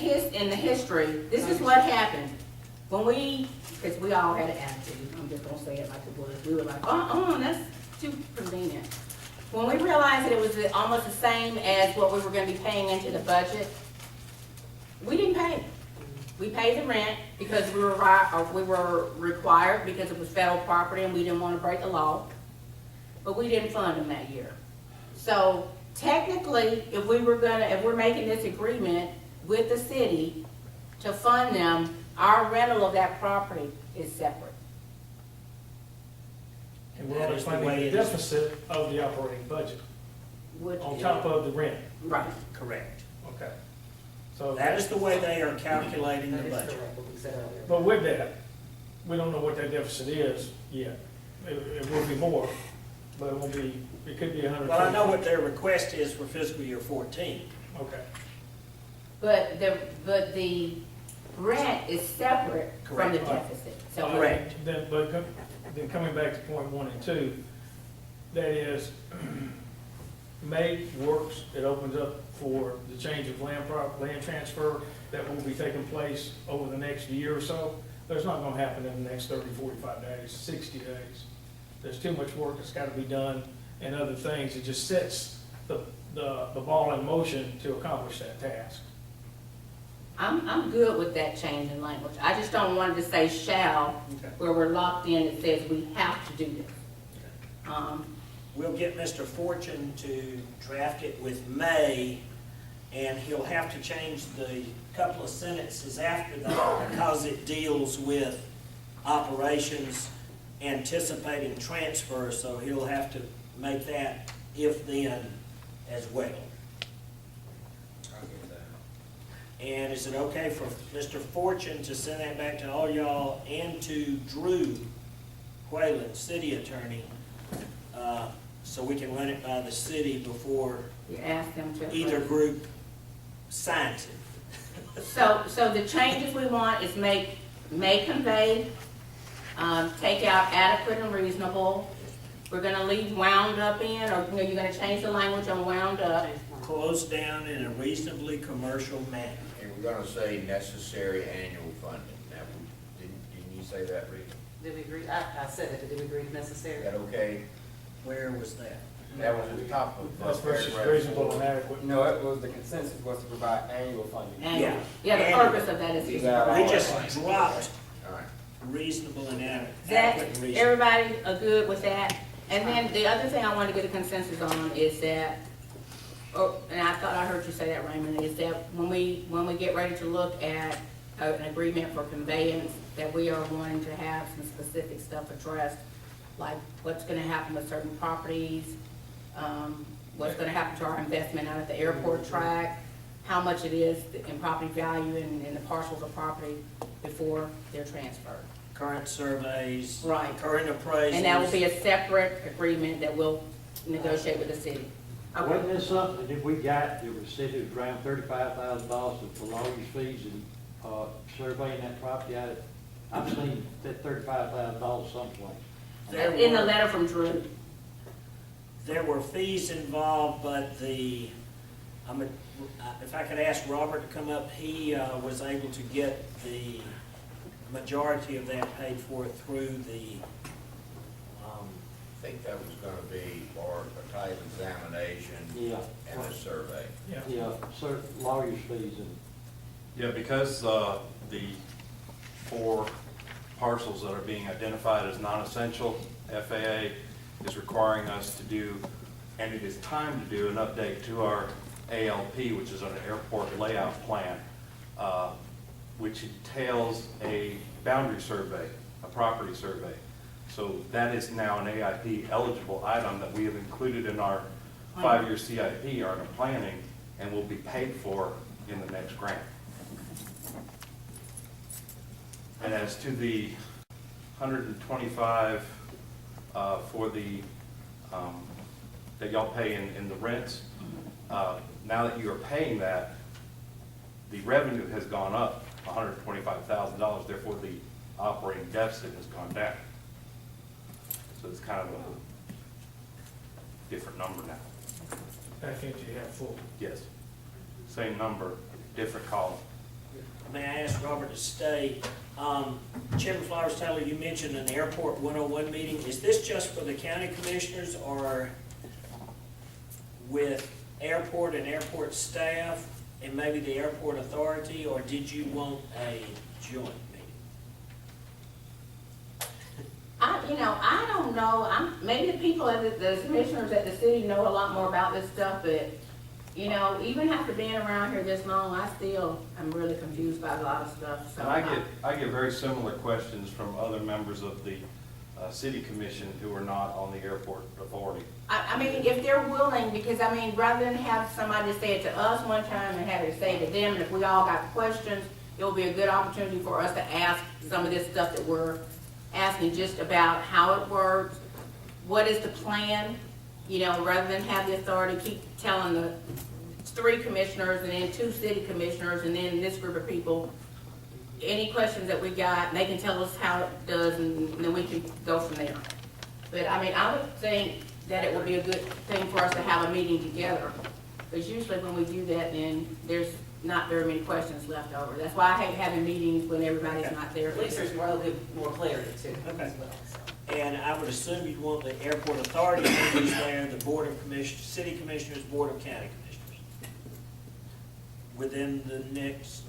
the history, this is what happened. When because we all had an attitude, I'm just gonna say it like it was, we were like, that's too convenient. When we realized that it was almost the same as what we were gonna be paying into the budget, we didn't pay. We paid the rent because we were required because it was federal property and we didn't wanna break the law. But we didn't fund them that year. So technically, if we're making this agreement with the city to fund them, our rental of that property is separate. And we're only funding the deficit of the operating budget, on top of the rent. Right. Correct. Okay. So That is the way they are calculating the That is budget. correct, what we said earlier. But with that, we don't know what that deficit is yet. It will be more, but it won't be, it could be 100. Well, I know what their request is for fiscal year 14. Okay. But the rent is separate from the Correct. deficit. So Correct. Then coming back to point 1 and 2, that is, May works, it opens up for the change of land transfer that will be taking place over the next year or so. But it's not gonna happen in the next 30, 45 days, 60 days. There's too much work that's gotta be done and other things. It just sets the ball in motion to accomplish that task. I'm good with that change in language. I just don't want it to say shall, where we're locked in, it says we have to do this. We'll get Mr. Fortune to draft it with May, and he'll have to change the couple of sentences after that because it deals with operations anticipating transfer, so he'll have to make that if-then as well. I'll get that. And is it okay for Mr. Fortune to send that back to all y'all and to Drew Whalen, city attorney, so we can run it by the city before You ask them to. either group signs it? So the changes we want is make, may convey, take out adequate and reasonable. We're gonna leave wound up in, or, you know, you're gonna change the language on wound up. Close down in a reasonably commercial manner. And we're gonna say necessary annual funding. Now, didn't you say that, Rita? Did we agree, I said it, but did we agree Is necessary? that okay? Where was that? That was at the top of That's versus paragraph reasonable four. and adequate. No, it was, the consensus was to provide annual funding. And, Yeah. yeah, the purpose of that is. These to are provide- We just dropped All right. reasonable and adequate That, and reasonable. everybody are good with that? And then the other thing I want to get a consensus on is that, and I thought I heard you say that, Raymond, is that when we get ready to look at an agreement for conveyance, that we are wanting to have some specific stuff addressed, like what's gonna happen with certain properties, what's gonna happen to our investment out at the airport track, how much it is in property value and the parcels of property before they're transferred. Current surveys. Right. Current appraisals. And that will be a separate agreement that we'll negotiate with the city. Wasn't there something that we got that was said it was around $35,000 for lawyers' fees and, surveying that property out? I've seen that $35,000 someplace. There In the were- letter from Drew. There were fees involved, but if I could ask Robert to come up, he was able to get the majority of that paid for through the, I think that was gonna be for a type examination Yeah, and a survey. yeah, lawyers' fees and. Yeah, because the 4 parcels that are being identified as non-essential, FAA is requiring us to do, and it is time to do, an update to our ALP, which is an airport layout plan, which entails a boundary survey, a property survey. So that is now an AIP eligible item that we have included in our 5-year CIP, our planning, and will be paid for in the next grant. And as to the 125 for the, that y'all pay in the rents, now that you are paying that, the revenue has gone up $125,000, therefore the operating deficit has gone down. So it's kind of a different number now. I think you have full. Yes. Same number, different column. may I ask Robert to stay? Chairman Flowers Taylor, you mentioned an Airport 101 meeting. Is this just for the county commissioners or with airport and airport staff and maybe the airport authority, or did you want a joint meeting? I don't know, maybe the people at the commissioners at the city know a lot more about this stuff, but, even after being around here this long, I'm really confused by a lot of stuff, so. And I get very similar questions from other members of the city commission who are not on the airport authority. I mean, if they're willing, because rather than have somebody say it to us one time and have it say to them, and if we all got questions, it will be a good opportunity for us to ask some of this stuff that we're asking, just about how it works, what is the plan, rather than have the authority keep telling the 3 commissioners and then 2 city commissioners and then this group of people, any questions that we got, and they can tell us how it does, and then we can go from there. But, I would think that it would be a good thing for us to have a meeting together, because usually when we do that, then there's not very many questions left over. That's why I hate having meetings when everybody's not there. At least there's more, a little more clarity too. Okay. As well, so. And I would assume you'd want the airport authority members there, the board of commissioners, city commissioners, board of county commissioners. Within the next,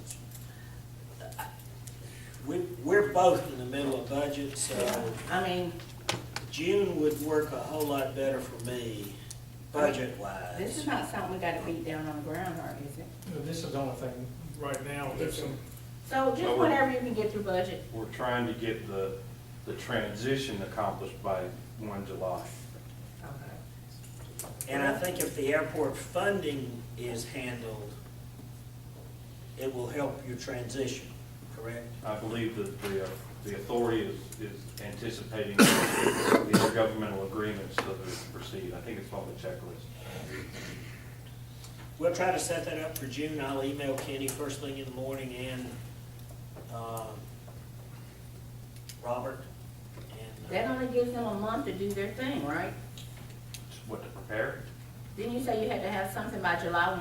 we're both in the middle of budget, so June would work a whole lot better for me, budget-wise. This is not something we gotta beat down on the ground, or is it? You know, this is the only thing right now, there's some, So just Well, whenever you can get through budget. We're trying to get the transition accomplished by 1 July. And I think if the airport funding is handled, it will help your transition, correct? I believe that the authority is anticipating the intergovernmental agreements so that we can proceed. I think it's on the checklist. We'll try to set that up for June. I'll email Kenny first thing in the morning and Robert. And That only gives them a month to do their thing, right? What to prepare? Didn't you say you had to have something by July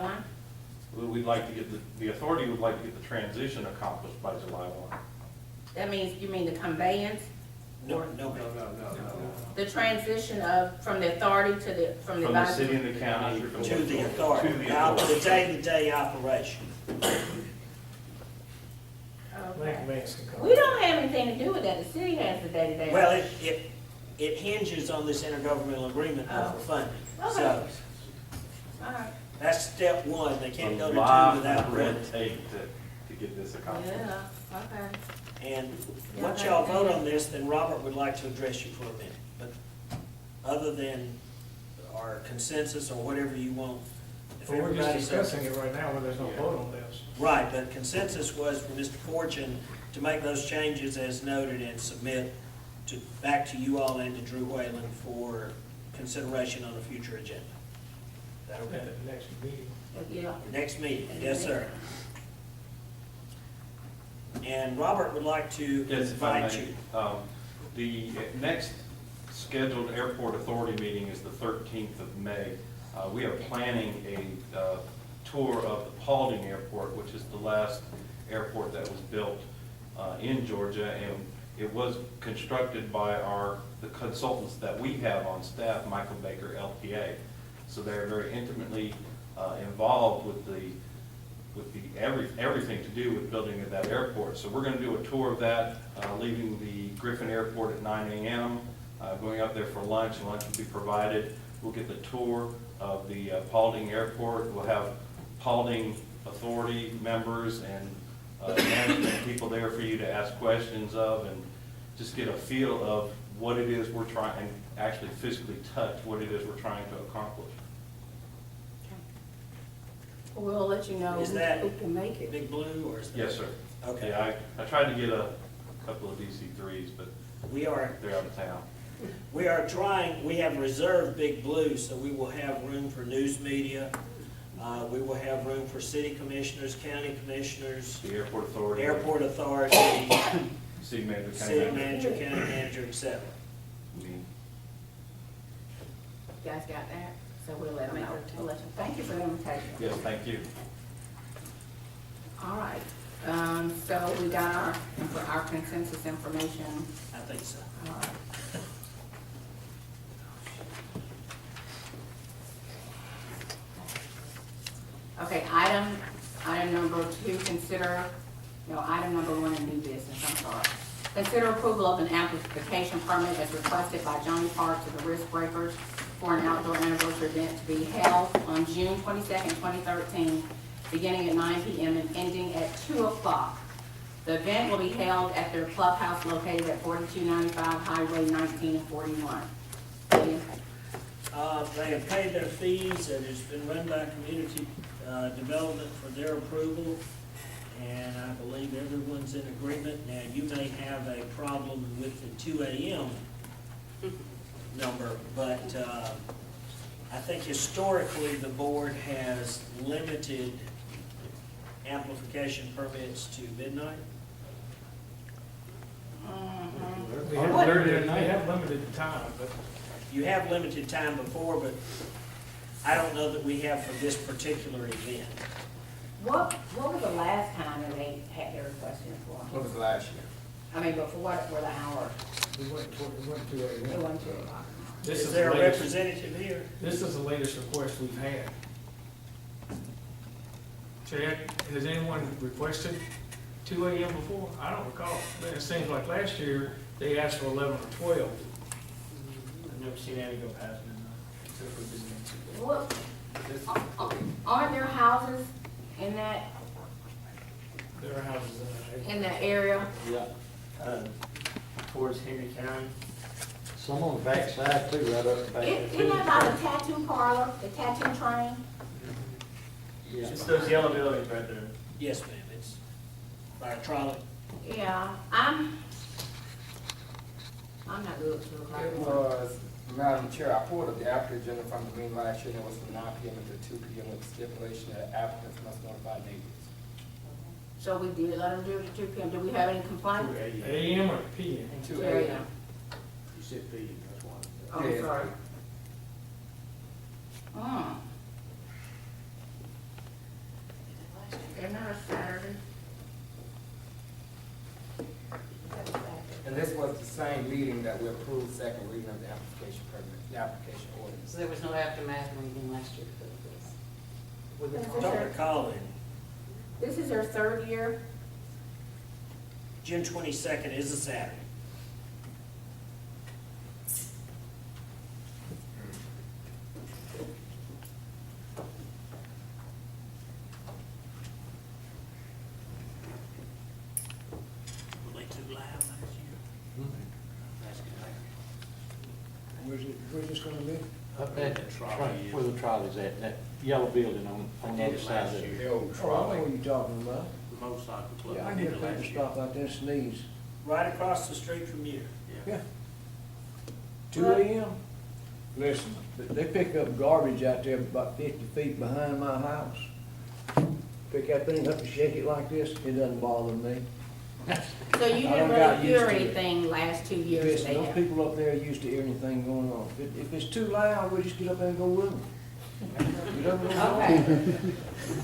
1? We'd like to get the authority would like to get the transition accomplished by July 1. That means, you mean the conveyance? no. The transition from the authority to the, from the From the advisory? city and the county. To the authority, To the now, the authority. day-to-day operation. Okay. conveyance can come. We don't have anything to do with that, the city has the day-to-day. Well, it hinges on this intergovernmental agreement over funding. Okay. So All right, that's step one. They can't go A to lot two without of one. red tape to get this accomplished. yeah, okay. And once y'all vote on this, then Robert would like to address you for a minute. But other than our consensus or whatever you want, if But we're just everybody's discussing it right now, where there's no vote on this. right, but consensus was for Mr. Fortune to make those changes as noted and submit back to you all and to Drew Whalen for consideration on a future agenda. Is that okay? At the next meeting. Yeah. Next meeting, yes, sir. And Robert would like to Yes, if I invite you. may. The next scheduled airport authority meeting is the 13th of May. We are planning a tour of the Paulding Airport, which is the last airport that was built in Georgia, and it was constructed by the consultants that we have on staff, Michael Baker, LPA. So they're very intimately involved with everything to do with building that airport. So we're going to do a tour of that, leaving the Griffin Airport at 9 a.m., going up there for lunch, and lunch will be provided. We'll get the tour of the Paulding Airport. We'll have Paulding Authority members and management people there for you to ask questions of, and just get a feel of what it is we're trying, and actually physically touch what it is we're trying to accomplish. We'll let you know Is that who can make it. Big Blue, or is that? Yes, sir. Okay. Yeah, I tried to get a couple of DC-3s, but We are they're out of town. We are trying, we have reserved Big Blue, so we will have room for news media. We will have room for city commissioners, county commissioners, The airport authority. airport authority, City manager, county city manager. manager, county manager, et cetera. Me. You guys got that? So we'll let them know. We'll let them. Thank you for the invitation. Yes, thank you. All right, so we got our consensus information. I think so. All right. Okay, item number 2, item number 1 in new business, I'm sorry. Consider approval of an amplification permit as requested by Johnny Park to the Risk Breakers for an outdoor anniversary event to be held on June 22nd, 2013, beginning at 9 p.m. and ending at 2 o'clock. The event will be held at their clubhouse located at 4295 Highway 19 and 41. Ian? They have paid their fees, and it's been run by community development for their approval, and I believe everyone's in agreement. Now, you may have a problem with the 2 a.m. number, but I think historically, the board has limited amplification permits to midnight. They have limited time, but You have limited time before, but I don't know that we have for this particular event. What was the last time that they had their requesting for? What was last year? I mean, before what were the hours? we went to It a, wasn't 2 o'clock. this Is is there the a latest, representative here? this is the latest request we've had. Chad, has anyone requested 2 a.m. before? I don't recall. It seems like last year, they asked for 11 or 12. never seen any go past it, except for business. Well, aren't there houses in that, There are houses in that area? Yeah. towards Henry County. Some on the backside too, right up the back. Isn't that by the tattoo parlor, the tattoo train? Yeah. It's those yellow buildings right there. Yes, ma'am, it's by a trolley. Yeah, I'm not good to look like It one. was, Madam Chair, I pulled up the applicant agenda from the meeting last year, and it was from 9 PM until 2 PM with the stipulation that applicants must notify neighbors. So we did let them do it at 2 PM. Do we have any complaints? AM or PM? 2 Yeah, AM. yeah. You said P, that's why. Oh, Yeah. sorry. Hmm. They're not a Saturday. And this was the same meeting that we approved second reading of the application permit, the application ordinance. So there was no aftermath or anything last year because of this? This is Don't their- recall it. This is their third year. June 22nd is a Saturday. Were they too loud last year? Where's this gonna be? Up at the trolley, where the trolley's at, that yellow building on the other side of it. The old Oh, I know trolley. what you're talking about. The motorcycle club. Yeah, I hear people stop out there and sneeze. Right across the street from you. Yeah. 2 AM? Listen, they pick up garbage out there about 50 feet behind my house. Pick that thing up and shake it like this, it doesn't bother me. So you I didn't done got really hear used to it. anything last 2 years Listen, they those have? people up there are used to hear anything going on. If it's too loud, we just get up there and go with them. You know what I'm Okay, saying?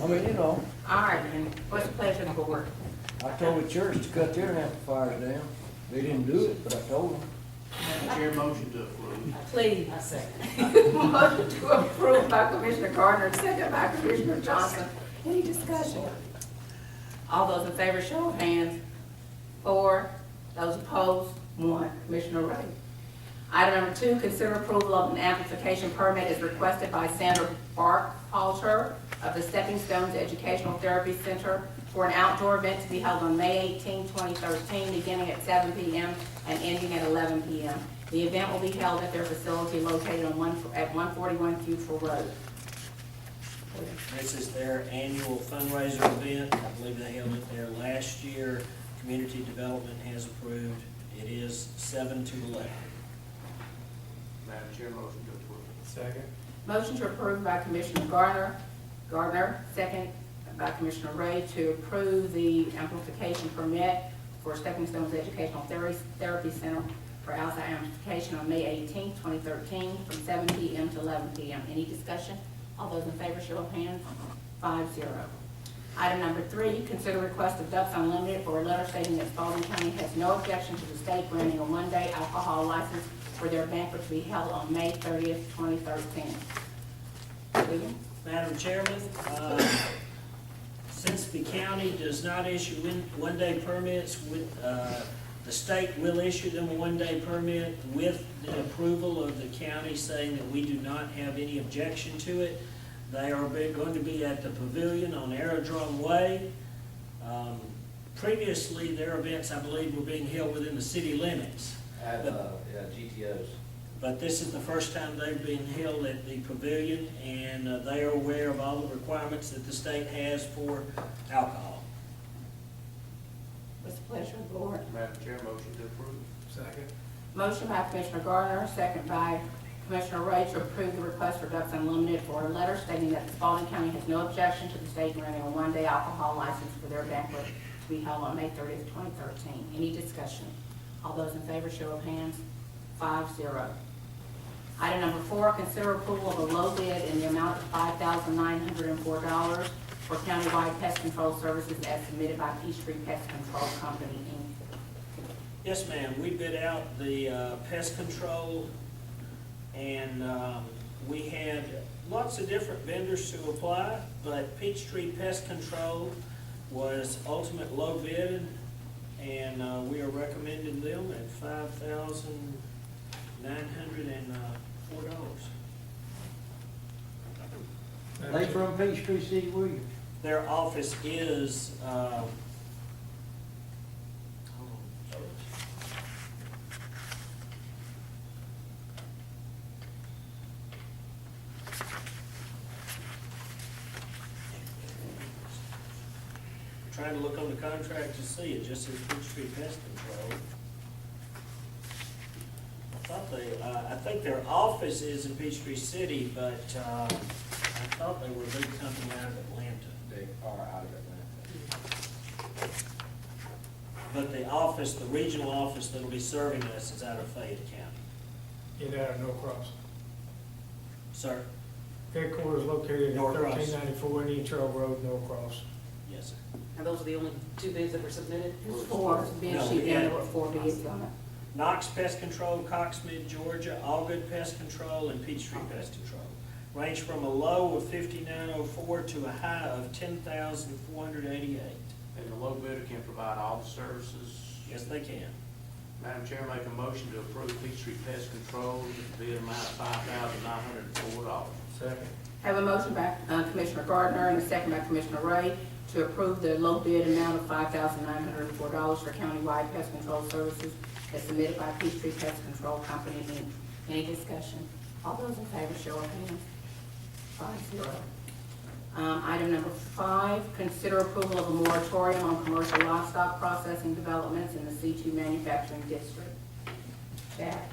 I mean, you know, all right, then. What's the pleasure of the board? I told the church to cut their amplifiers down. They didn't do it, but I told them. Chair, motion to approve. Please. I second. Motion to approve by Commissioner Gardner, second by Commissioner Johnson. Any discussion? All those in favor, show of hands. 4. Those opposed, 1. Commissioner Ray. Item number 2, consider approval of an amplification permit as requested by Sandra Barkhalter of the Stepping Stones Educational Therapy Center for an outdoor event to be held on May 18, 2013, beginning at 7 PM and ending at 11 PM. The event will be held at their facility located at 141 Futrell Road. This is their annual fundraiser event. I believe they held it there last year. Community Development has approved. It is 7 to 11. Madam Chair, motion to approve. Second. Motion to approve by Commissioner Gardner, second by Commissioner Ray to approve the amplification permit for Stepping Stones Educational Therapy Center for outside amplification on May 18, 2013, from 7 PM to 11 PM. Any discussion? All those in favor, show of hands. 5-0. Item number 3, consider request of Ducks Unlimited for a letter stating that Spalding County has no objection to the state granting a one-day alcohol license for their banquet to be held on May 30th, 2013. William? Madam Chairman, since the county does not issue one-day permits, the state will issue them a one-day permit with the approval of the county saying that we do not have any objection to it. They are going to be at the pavilion on Aerodrome Way. Previously, their events, I believe, were being held within the city limits. At, GTOs. But this is the first time they've been held at the pavilion, and they are aware of all the requirements that the state has for alcohol. What's the pleasure of the board? Madam Chair, motion to approve. Second. Motion by Commissioner Gardner, second by Commissioner Ray to approve the request for Ducks Unlimited for a letter stating that Spalding County has no objection to the state granting a one-day alcohol license for their banquet to be held on May 30th, 2013. Any discussion? All those in favor, show of hands. 5-0. Item number 4, consider approval of a low bid in the amount of $5,904 for countywide pest control services as submitted by Peachtree Pest Control Company, Inc. Yes, ma'am, we bid out the pest control, and we had lots of different vendors to apply, but Peachtree Pest Control was ultimate low bid, and we are recommending them at $5,904. They from Peachtree City, Williams. Their office is, hold on. Trying to look on the contract to see, it just says Peachtree Pest Control. I think their office is in Peachtree City, but, I thought they were a big company out of Atlanta. They are out of Atlanta. But the office, the regional office that'll be serving us is out of Fayette County. Get out of Norcross. Sir? Headquarters located at Norcross. 1394 Indian Trail Road, Norcross. Yes, sir. And those are the only two bids that were submitted? There's four, bid No, sheet, we and had- there were 4 bids on it. Knox Pest Control, Coxmid, Georgia, Allgood Pest Control, and Peachtree Pest Control. Range from a low of 5904 to a high of 10,488. And the low bidder can provide all the services. Yes, they can. Madam Chair, make a motion to approve Peachtree Pest Control with the bid amount of $5,904. Second. Have a motion by Commissioner Gardner and a second by Commissioner Ray to approve the low bid amount of $5,904 for countywide pest control services as submitted by Peachtree Pest Control Company, Inc. Any discussion? All those in favor, show of hands. 5-0. Item number 5, consider approval of a moratorium on commercial livestock processing developments in the C2 manufacturing district. Jack?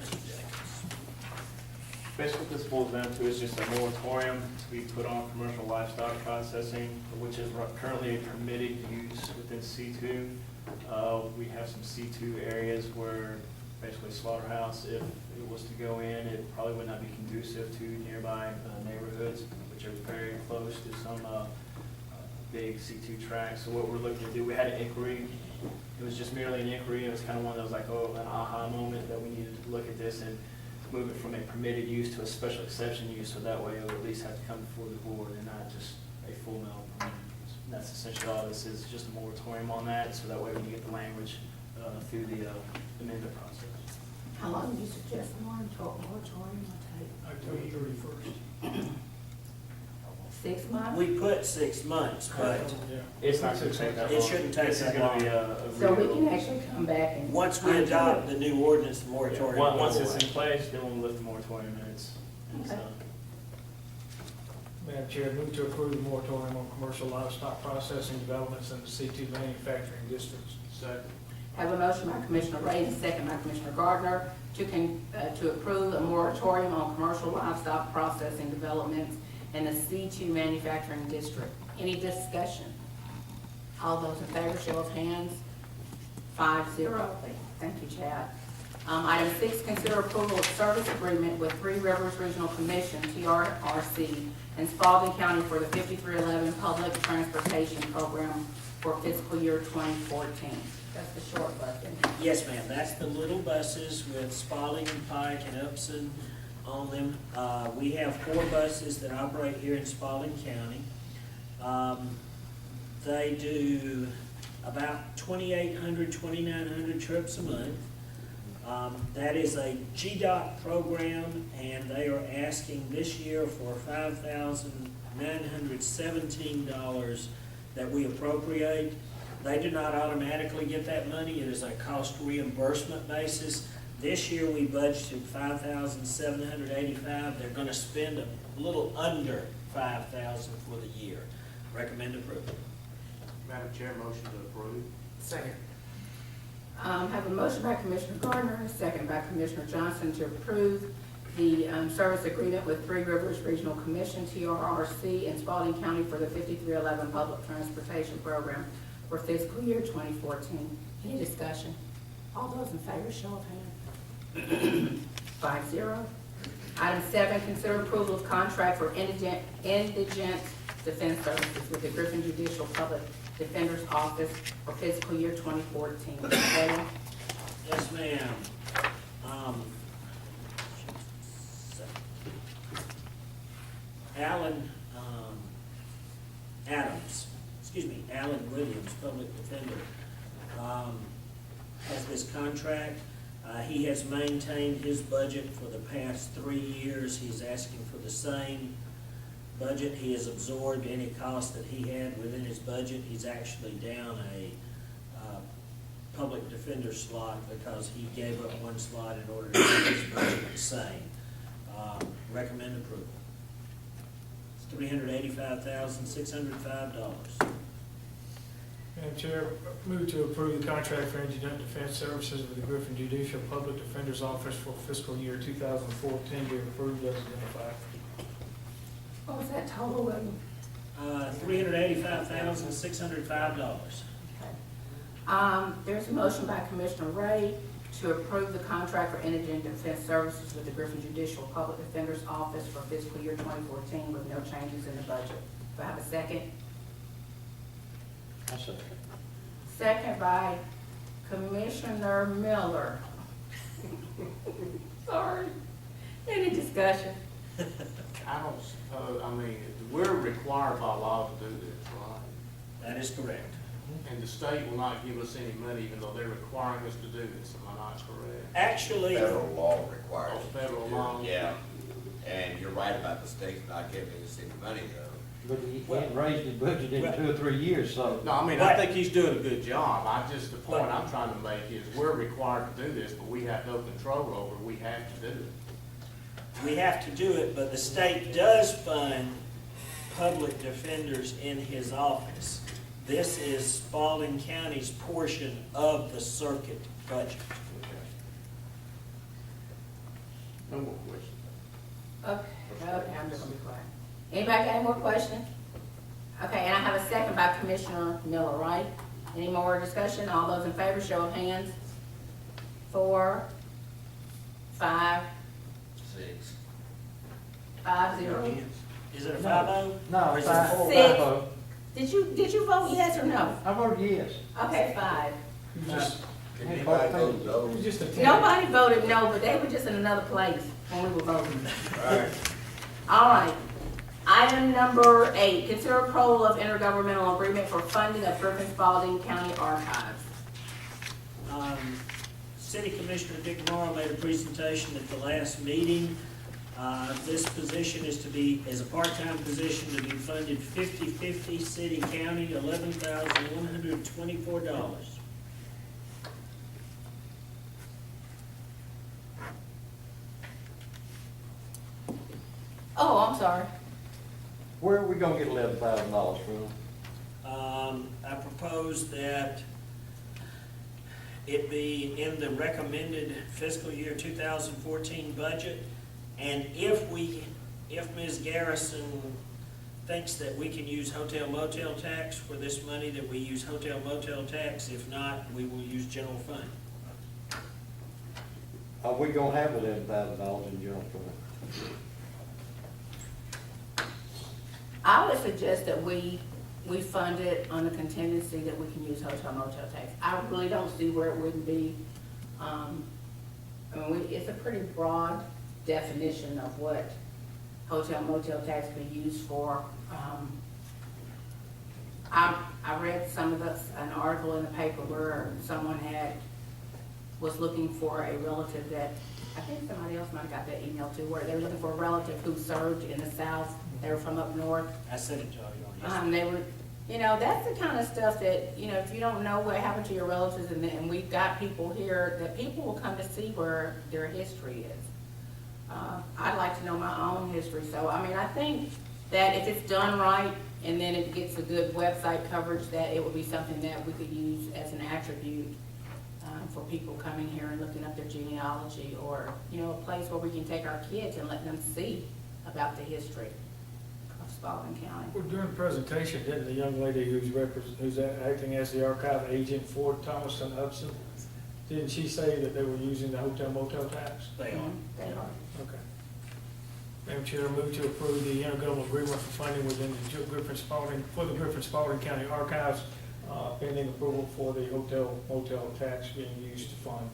Basically, what this boils down to is just a moratorium to be put on commercial livestock processing, which is currently a permitted use within C2. We have some C2 areas where basically slaughterhouse, if it was to go in, it probably would not be conducive to nearby neighborhoods, which are very close to some big C2 tracks. So what we're looking to do, we had an inquiry. It was just merely an inquiry. It was kind of one of those like, oh, an aha moment that we needed to look at this and move it from a permitted use to a special exception use, so that way it would at least have to come before the board and not just a full metal permit. And that's essentially all this is, just a moratorium on that, so that way we can get the language through the amendment process. How long do you suggest the moratorium will take? October 31st. 6 months? We put 6 months, but Yeah. It's not going to take that It long. shouldn't take This is that gonna be long. So we real- can actually come back and. once we adopt the new ordinance, the Yeah, moratorium. Once will it's go in place, then we'll lift the moratorium and it's Okay. done. Madam Chair, move to approve the moratorium on commercial livestock processing developments in the C2 manufacturing districts. Second. Have a motion by Commissioner Ray and a second by Commissioner Gardner to approve a moratorium on commercial livestock processing developments in the C2 manufacturing district. Any discussion? All those in favor, show of hands. 5-0. Thank you, Chad. Item 6, consider approval of service agreement with Three Rivers Regional Commission, TRRC, in Spalding County for the 5311 Public Transportation Program for fiscal year 2014. That's the short bus, isn't it? Yes, ma'am, that's the little buses with Spalding and Pike and Upson on them. We have 4 buses that operate here in Spalding County. They do about 2,800, 2,900 trips a month. That is a GDOT program, and they are asking this year for $5,917 that we appropriate. They do not automatically get that money. It is a cost reimbursement basis. This year, we budgeted $5,785. They're gonna spend a little under $5,000 for the year. Recommend approval. Madam Chair, motion to approve. Second. Have a motion by Commissioner Gardner and a second by Commissioner Johnson to approve the service agreement with Three Rivers Regional Commission, TRRC, in Spalding County for the 5311 Public Transportation Program for fiscal year 2014. Any discussion? All those in favor, show of hands. 5-0. Item 7, consider approval of contract for indigent defense services with the Griffin Judicial Public Defender's Office for fiscal year 2014. Taylor? Yes, ma'am. Alan Williams, Public Defender, has this contract. He has maintained his budget for the past 3 years. He's asking for the same budget. He has absorbed any cost that he had within his budget. He's actually down a public defender slot because he gave up one slot in order to keep his budget the same. Recommend approval. It's $385,605. Madam Chair, move to approve the contract for indigent defense services with the Griffin Judicial Public Defender's Office for fiscal year 2014 be approved as identified. What was that total of? $385,605. There's a motion by Commissioner Ray to approve the contract for indigent defense services with the Griffin Judicial Public Defender's Office for fiscal year 2014 with no changes in the budget. Do I have a second? I'll second. Second by Commissioner Miller. Sorry. Any discussion? I don't suppose, I mean, we're required by law to do this, right? That is correct. And the state will not give us any money even though they're requiring us to do this, am I not correct? Actually, Federal law requires. Oh, federal law? Yeah, and you're right about the state not giving us any money though. But he ain't raised his budget in 2 or 3 years, so. No, I mean, I think he's doing a good job. The point I'm trying to make is we're required to do this, but we have no control over it. We have to do it. we have to do it, but the state does fund public defenders in his office. This is Spalding County's portion of the circuit budget. No more questions. Okay, I'm just gonna be quiet. Anybody got any more questions? Okay, and I have a second by Commissioner Miller, right? Any more discussion? All those in favor, show of hands. 4, 5, 6. 5, 0. Is it a 5-0? No, Or is it a 4-5? 6. Did you vote yes or no? I voted yes. Okay, 5. You just, Can anybody vote no? you just attended. Nobody voted no, but they were just in another place when we were voting. Alright. All right. Item number 8, consider approval of intergovernmental agreement for funding of Griffin Spalding County Archives. City Commissioner Dick Morrow made a presentation at the last meeting. This position is to be, as a part-time position, to be funded 50/50, city, county, $11,124. Oh, I'm sorry. Where are we gonna get $11,000 from? I propose that it be in the recommended fiscal year 2014 budget. And if Ms. Garrison thinks that we can use hotel motel tax for this money, that we use hotel motel tax. If not, we will use general fund. Are we gonna have $11,000 in general fund? I would suggest that we fund it on the contingency that we can use hotel motel tax. I really don't see where it wouldn't be. It's a pretty broad definition of what hotel motel tax could be used for. I read an article in the paper where someone was looking for a relative that, I think somebody else might have got that email too, where they were looking for a relative who served in the South. They were from up north. I sent it to you. They were, that's the kind of stuff that, if you don't know what happened to your relatives, and we've got people here, that people will come to see where their history is. I'd like to know my own history, so, I think that if it's done right, and then it gets a good website coverage, that it would be something that we could use as an attribute for people coming here and looking up their genealogy, or, a place where we can take our kids and let them see about the history of Spalding County. Well, during the presentation, didn't the young lady who's acting as the archive agent for Thomas and Hudson, didn't she say that they were using the hotel motel tax? They are. They are. Okay. Madam Chair, I move to approve the intergovernmental agreement for funding within the Griffin Spalding County Archives, pending approval for the hotel motel tax being used to fund,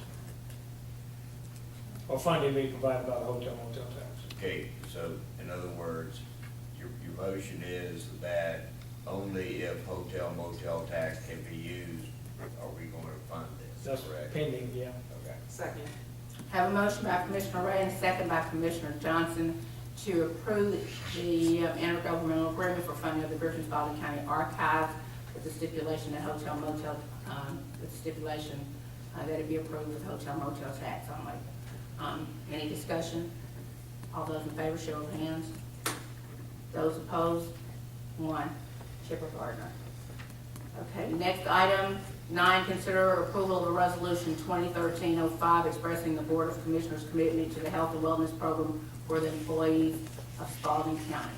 or funding being provided by the hotel motel tax. Okay, so in other words, your motion is that only if hotel motel tax can be used are we going to fund this, That's correct? pending, yeah. Okay. Second. Have a motion by Commissioner Ray and a second by Commissioner Johnson to approve the intergovernmental agreement for funding of the Griffin Spalding County Archive with the stipulation that hotel motel, with the stipulation that it be approved with hotel motel tax only. Any discussion? All those in favor, show of hands. Those opposed? 1. Chipper Gardner. Okay, next item, 9, consider approval of a resolution 2013-05 expressing the Board of Commissioners' commitment to the health and wellness program for the employees of Spalding County.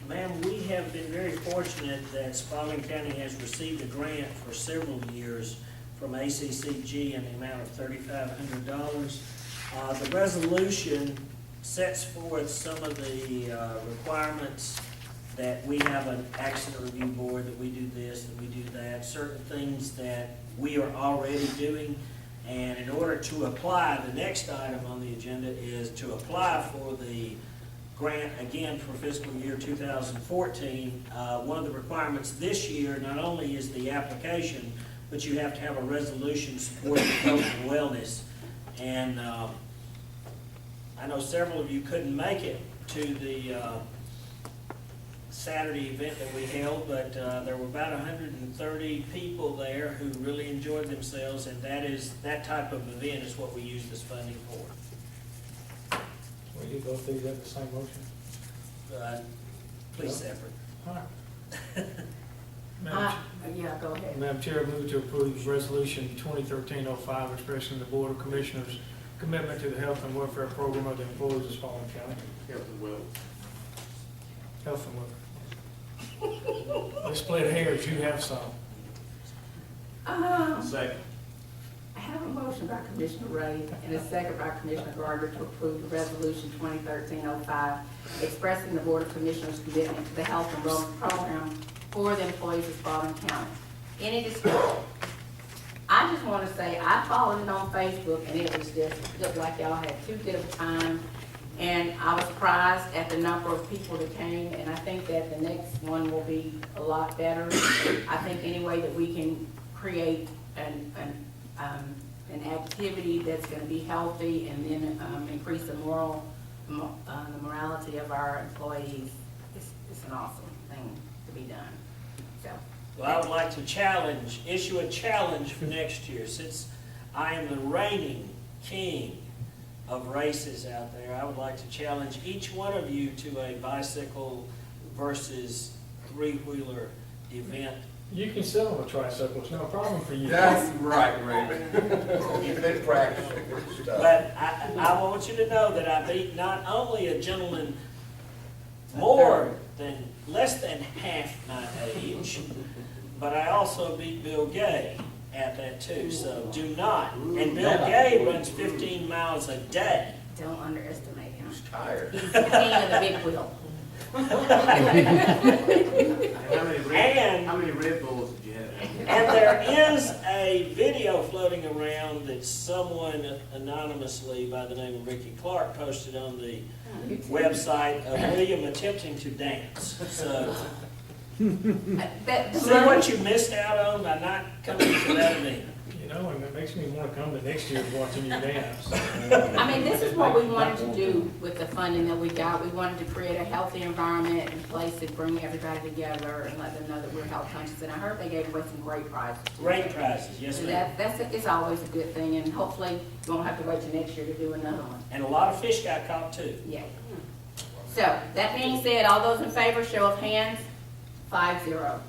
Ma'am, we have been very fortunate that Spalding County has received a grant for several years from ACCG in the amount of $3,500. The resolution sets forth some of the requirements that we have an accident review board, that we do this, that we do that, certain things that we are already doing. And in order to apply, the next item on the agenda is to apply for the grant again for fiscal year 2014. One of the requirements this year not only is the application, but you have to have a resolution supporting health and wellness. And I know several of you couldn't make it to the Saturday event that we held, but there were about 130 people there who really enjoyed themselves, and that type of event is what we use this funding for. We do both these at the same motion? Please separate. All right. Madam Yeah, go ahead. Madam Chair, I move to approve Resolution 2013-05 expressing the Board of Commissioners' commitment to the health and welfare program of the employees of Spalding County. Health and wellness. Health and welfare. Let's split hairs, you have some. Second. I have a motion by Commissioner Ray and a second by Commissioner Gardner to approve the resolution 2013-05 expressing the Board of Commissioners' commitment to the health and wellness program for the employees of Spalding County. Any discussion? I just want to say, I followed it on Facebook, and it was just, looked like y'all had too good of a time. And I was surprised at the number of people that came, and I think that the next one will be a lot better. I think any way that we can create an activity that's going to be healthy and then increase the morality of our employees, it's an awesome thing to be done. So. Well, I would like to issue a challenge for next year. Since I am the reigning king of races out there, I would like to challenge each one of you to a bicycle versus three-wheeler event. You can sit on a tricycle, it's no problem for you. That's right, Raymond. Even in practice. But I want you to know that I beat not only a gentleman less than half my age, but I also beat Bill Gay at that too, so do not. And Bill Gay runs 15 miles a day. Don't underestimate him. He's tired. He's the king of the big wheel. How many Red Bulls did you have? And there is a video floating around that someone anonymously by the name of Ricky Clark posted on the website of William attempting to dance. So see what you missed out on by not coming to that event. You know, and it makes me want to come to next year watching you dance. I mean, this is what we wanted to do with the funding that we got. We wanted to create a healthy environment and place to bring everybody together and let them know that we're health conscious. And I heard they gave away some great prizes. Great prizes, yes ma'am. It's always a good thing, and hopefully you won't have to wait till next year to do another one. And a lot of fish got caught too. Yeah. So, that being said, all those in favor, show of hands, 5-0.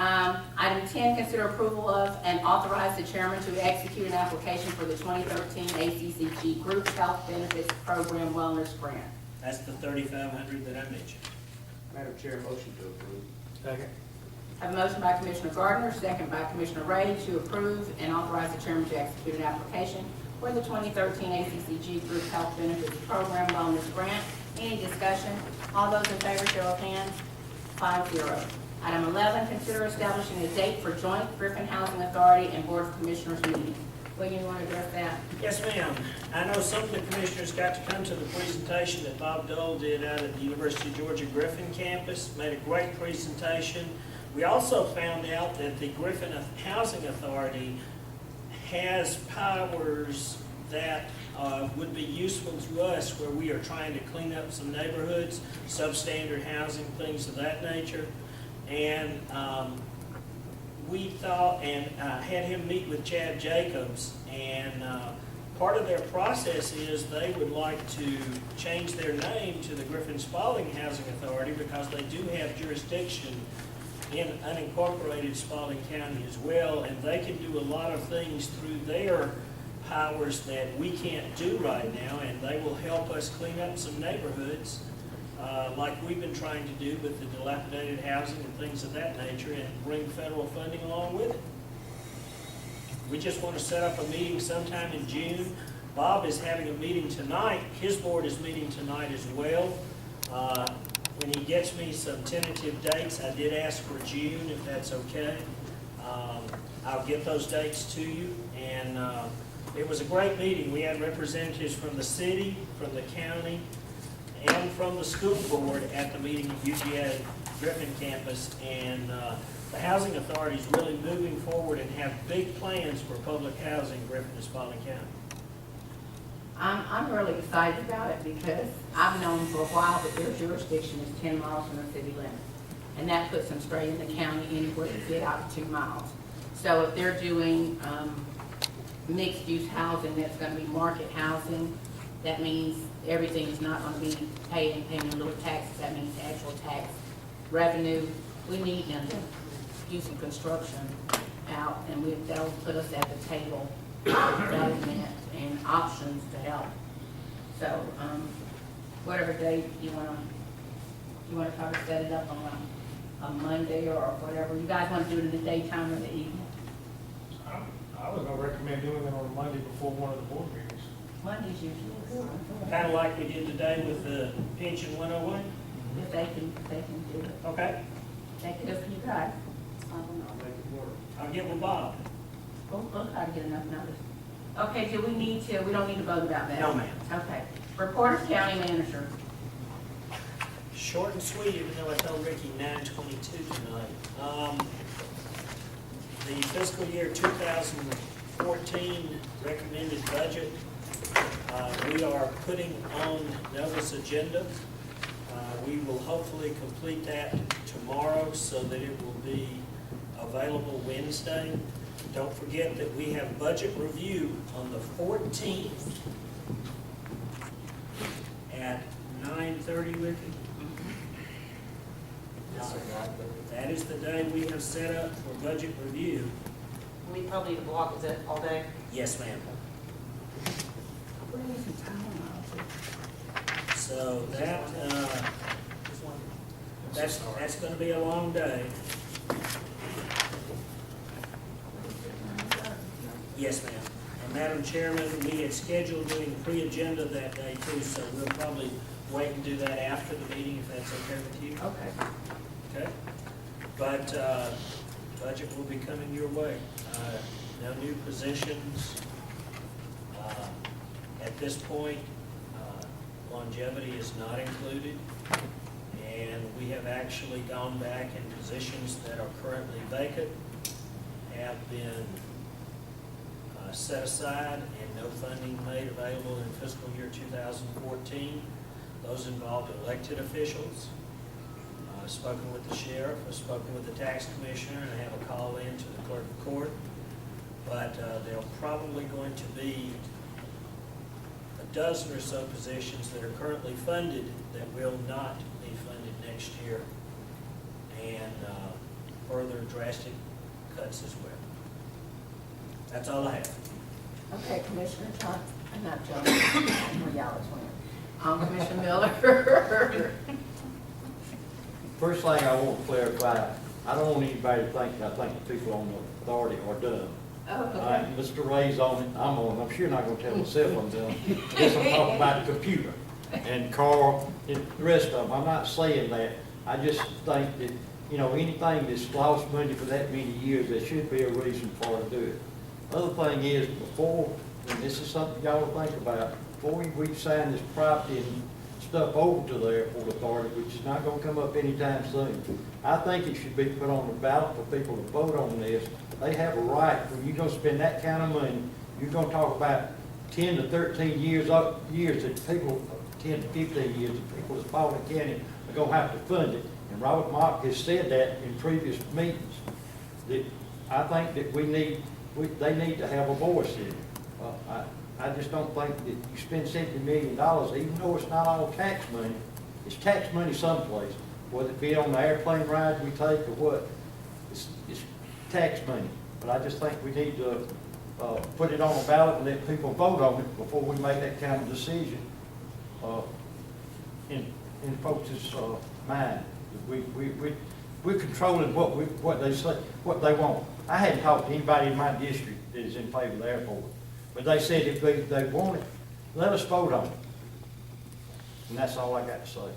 Item 10, consider approval of and authorize the chairman to execute an application for the 2013 ACCG Group Health Benefits Program Wellness Grant. That's the 3,500 that I mentioned. Madam Chair, motion to approve. Second. I have a motion by Commissioner Gardner, second by Commissioner Ray to approve and authorize the chairman to execute an application for the 2013 ACCG Group Health Benefits Program Wellness Grant. Any discussion? All those in favor, show of hands. 5-0. Item 11, consider establishing a date for joint Griffin Housing Authority and Board of Commissioners meeting. William, you want to address that? Yes, ma'am. I know some of the commissioners got to come to the presentation that Bob Dole did out at the University of Georgia Griffin campus. Made a great presentation. We also found out that the Griffin Housing Authority has powers that would be useful to us where we are trying to clean up some neighborhoods, substandard housing, things of that nature. And we thought, and had him meet with Chad Jacobs, and part of their process is they would like to change their name to the Griffin Spalding Housing Authority because they do have jurisdiction in unincorporated Spalding County as well, and they can do a lot of things through their powers that we can't do right now, and they will help us clean up some neighborhoods like we've been trying to do with the dilapidated housing and things of that nature, and bring federal funding along with it. We just want to set up a meeting sometime in June. Bob is having a meeting tonight. His board is meeting tonight as well. When he gets me some tentative dates, I did ask for June, if that's okay. I'll get those dates to you. And it was a great meeting. We had representatives from the city, from the county, and from the school board at the meeting at UGA Griffin campus. And the housing authority is really moving forward and have big plans for public housing in Griffin and Spalding County. I'm really excited about it because I've known for a while that their jurisdiction is 10 miles from the city limit. And that puts them straight in the county anywhere to get out of 2 miles. So if they're doing mixed-use housing, that's going to be market housing. That means everything is not going to be paying little taxes. That means actual tax revenue. We need them to do some construction out, and that'll put us at the table with development and options to help. So whatever day you want to try to set it up on a Monday or whatever. You guys want to do it in the daytime or the evening? I was gonna recommend doing it on a Monday before one of the board meetings. Monday's usually good. Kind of like we did today with the pension 101. If they can do it. Okay, They can do it for you guys. I'll get with Bob. We'll try to get enough notice. Okay, we don't need to vote about that? No, ma'am. Okay. Report of county manager. Short and sweet, even though I told Ricky 9:22 tonight. The fiscal year 2014 recommended budget, we are putting on Nova's agenda. We will hopefully complete that tomorrow so that it will be available Wednesday. Don't forget that we have budget review on the 14th at 9:30, Ricky. Yes, sir. That is the day we have set up for budget review. We probably block, is it all day? Yes, ma'am. What is the time? So that's gonna be a long day. Yes, ma'am. And Madam Chairman, we had scheduled doing pre-agenda that day too, so we'll probably wait and do that after the meeting if that's okay with you. Okay. Okay? But budget will be coming your way. No new positions. At this point, longevity is not included. And we have actually gone back in positions that are currently vacant, have been set aside and no funding made available in fiscal year 2014. Those involved elected officials. I've spoken with the sheriff, I've spoken with the tax commissioner, and I have a call in to the clerk of court. But there are probably going to be a dozen or so positions that are currently funded that will not be funded next year, and further drastic cuts as well. That's all I have. Okay, Commissioner John, not John, y'all is one. Commissioner Miller. First thing I want to clarify, I don't want anybody to think that I think the people on the authority are dumb. Oh, All okay. right, Mr. Ray's on it, I'm on it, I'm sure not gonna tell myself I'm dumb. Yes, I'm talking about the computer, and Carl, and the rest of them, I'm not saying that. I just think that, anything that's lost money for that many years, there should be a reason for it to do it. Other thing is, before, and this is something y'all to think about, before we sign this property and stuff over to the airport authority, which is not gonna come up anytime soon, I think it should be put on the ballot for people to vote on this. They have a right, when you're gonna spend that kind of money, you're gonna talk about 10 to 13 years that people, 10 to 15 years, that people of Spalding County are gonna have to fund it. And Robert Mock has said that in previous meetings, that I think that they need to have a voice in it. I just don't think that you spend $70 million, even though it's not all tax money, it's tax money someplace, whether it be on the airplane ride we take or what, it's tax money. But I just think we need to put it on the ballot and let people vote on it before we make that kind of decision in folks' mind. We're controlling what they say, what they want. I hadn't talked to anybody in my district that is in favor of the airport, but they said if they want it, let us vote on it. And that's all I got to say.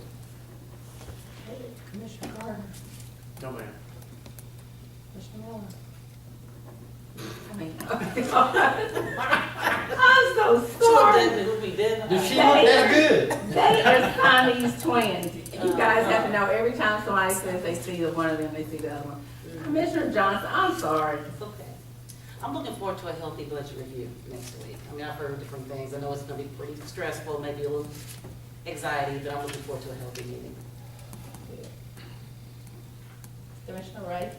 Commissioner Gardner, No, ma'am. Commissioner Miller. I mean, I'm so sorry. Did she look that good? They are Siamese twins. You guys have to know, every time somebody says they see the one of them, they see the other one. Commissioner Johnson, I'm sorry. It's okay. I'm looking forward to a healthy budget review next week. I mean, I've heard different things. I know it's gonna be pretty stressful, maybe a little anxiety, but I'm looking forward to a healthy meeting. Commissioner Wright?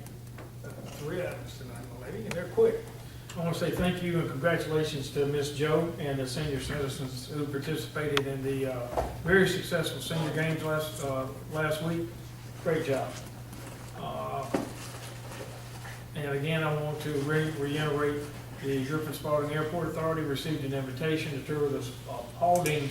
3 items tonight, my lady, and they're quick. I want to say thank you and congratulations to Miss Joe and the senior citizens who participated in the very successful senior games last week. Great job. And again, I want to reiterate, the Griffin Spalding Airport Authority received an invitation to tour the Spalding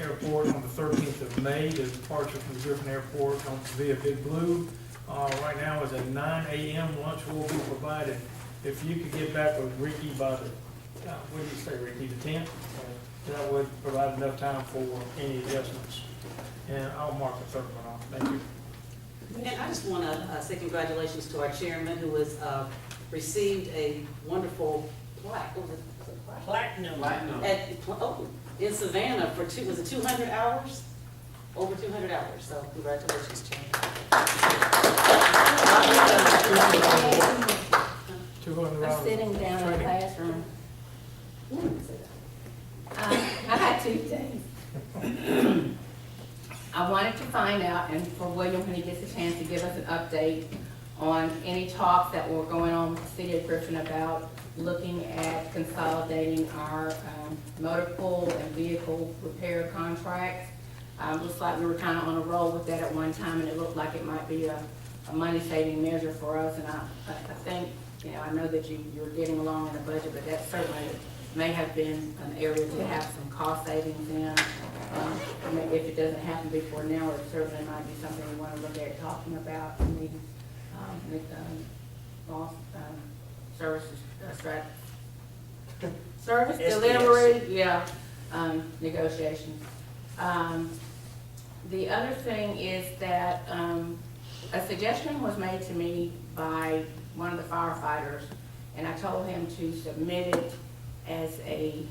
Airport on the 13th of May. The departure from the Griffin Airport via Big Blue. Right now is at 9 a.m. Lunch will be provided. If you could get back with Ricky by the, what did you say, Ricky, the 10th? That would provide enough time for any adjustments. And I'll mark the third one off. Thank you. And I just want to say congratulations to our chairman who has received a wonderful plaque. What was it? Was it plaque? Platinum. In Savannah for was it 200 hours? Over 200 hours. So congratulations, Chairman. 200 I'm sitting down in the classroom. I got 2 things. I wanted to find out, and for William, when he gets a chance to give us an update on any talks that were going on with the city of Griffin about looking at consolidating our motor pool and vehicle repair contracts. Looks like we were kind of on a roll with that at one time, and it looked like it might be a money-saving measure for us. And I think, you know, I know that you're getting along in the budget, but that certainly may have been an area to have some cost savings in. If it doesn't happen before now, it certainly might be something we want to look at talking about in the lost services, service delivery, yeah, negotiations. The other thing is that a suggestion was made to me by one of the firefighters, and I told him to submit it as a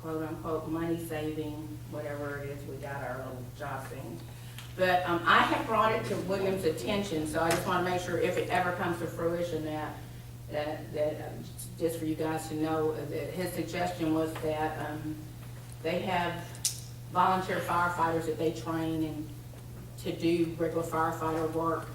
quote-unquote money-saving, whatever it is, we got our little job thing. But I have brought it to William's attention, so I just want to make sure if it ever comes to fruition that just for you guys to know, that his suggestion was that they have volunteer firefighters that they train and to do regular firefighter work,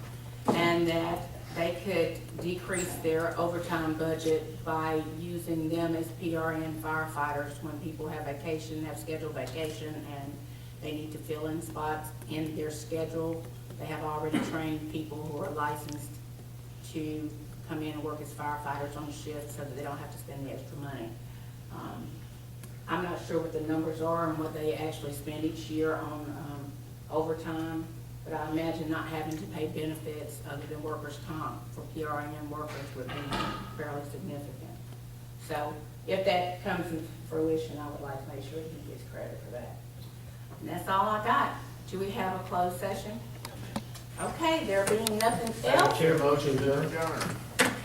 and that they could decrease their overtime budget by using them as PRN firefighters when people have vacation, have scheduled vacation, and they need to fill in spots in their schedule. They have already trained people who are licensed to come in and work as firefighters on shift so that they don't have to spend the extra money. I'm not sure what the numbers are and what they actually spend each year on overtime, but I imagine not having to pay benefits other than workers' comp for PRN workers would be fairly significant. So if that comes to fruition, I would like to make sure he gets credit for that. And that's all I got. Do we have a closed session? Okay, there being nothing else. Chair motion to adjourn.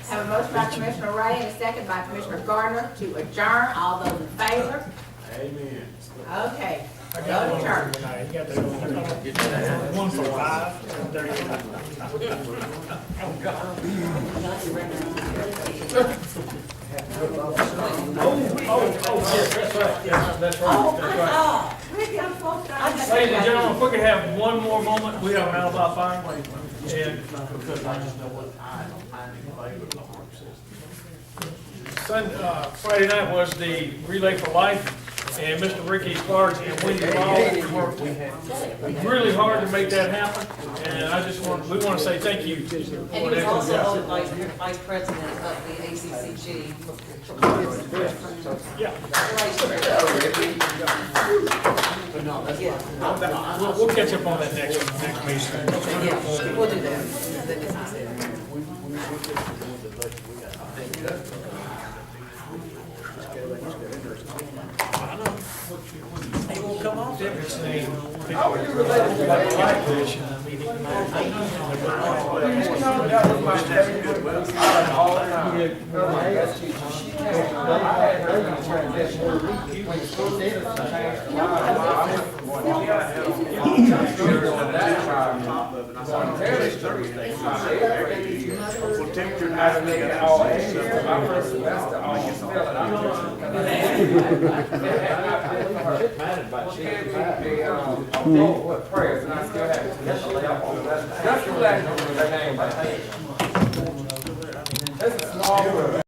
Have a motion by Commissioner Ray and a second by Commissioner Gardner to adjourn. All those in favor? Amen. Okay. I got one Adjourn. tonight. You got that one for 5. Oh, God. yes, that's right, yes, that's right, that's right. Ricky, I'm so sorry. Ladies and gentlemen, if we could have one more moment, we have an alibi fine, and Friday night was the Relay for Life, and Mr. Ricky Clark and Wendy Ball worked really hard to make that happen, and we want to say thank you. And he was also vice president of the ACCG. Yeah, Yeah, we'll catch up on that next meeting. yeah, we'll do that. That is necessary. They won't come off there. Prayers, and I still have it. That's your last name. That's a small word.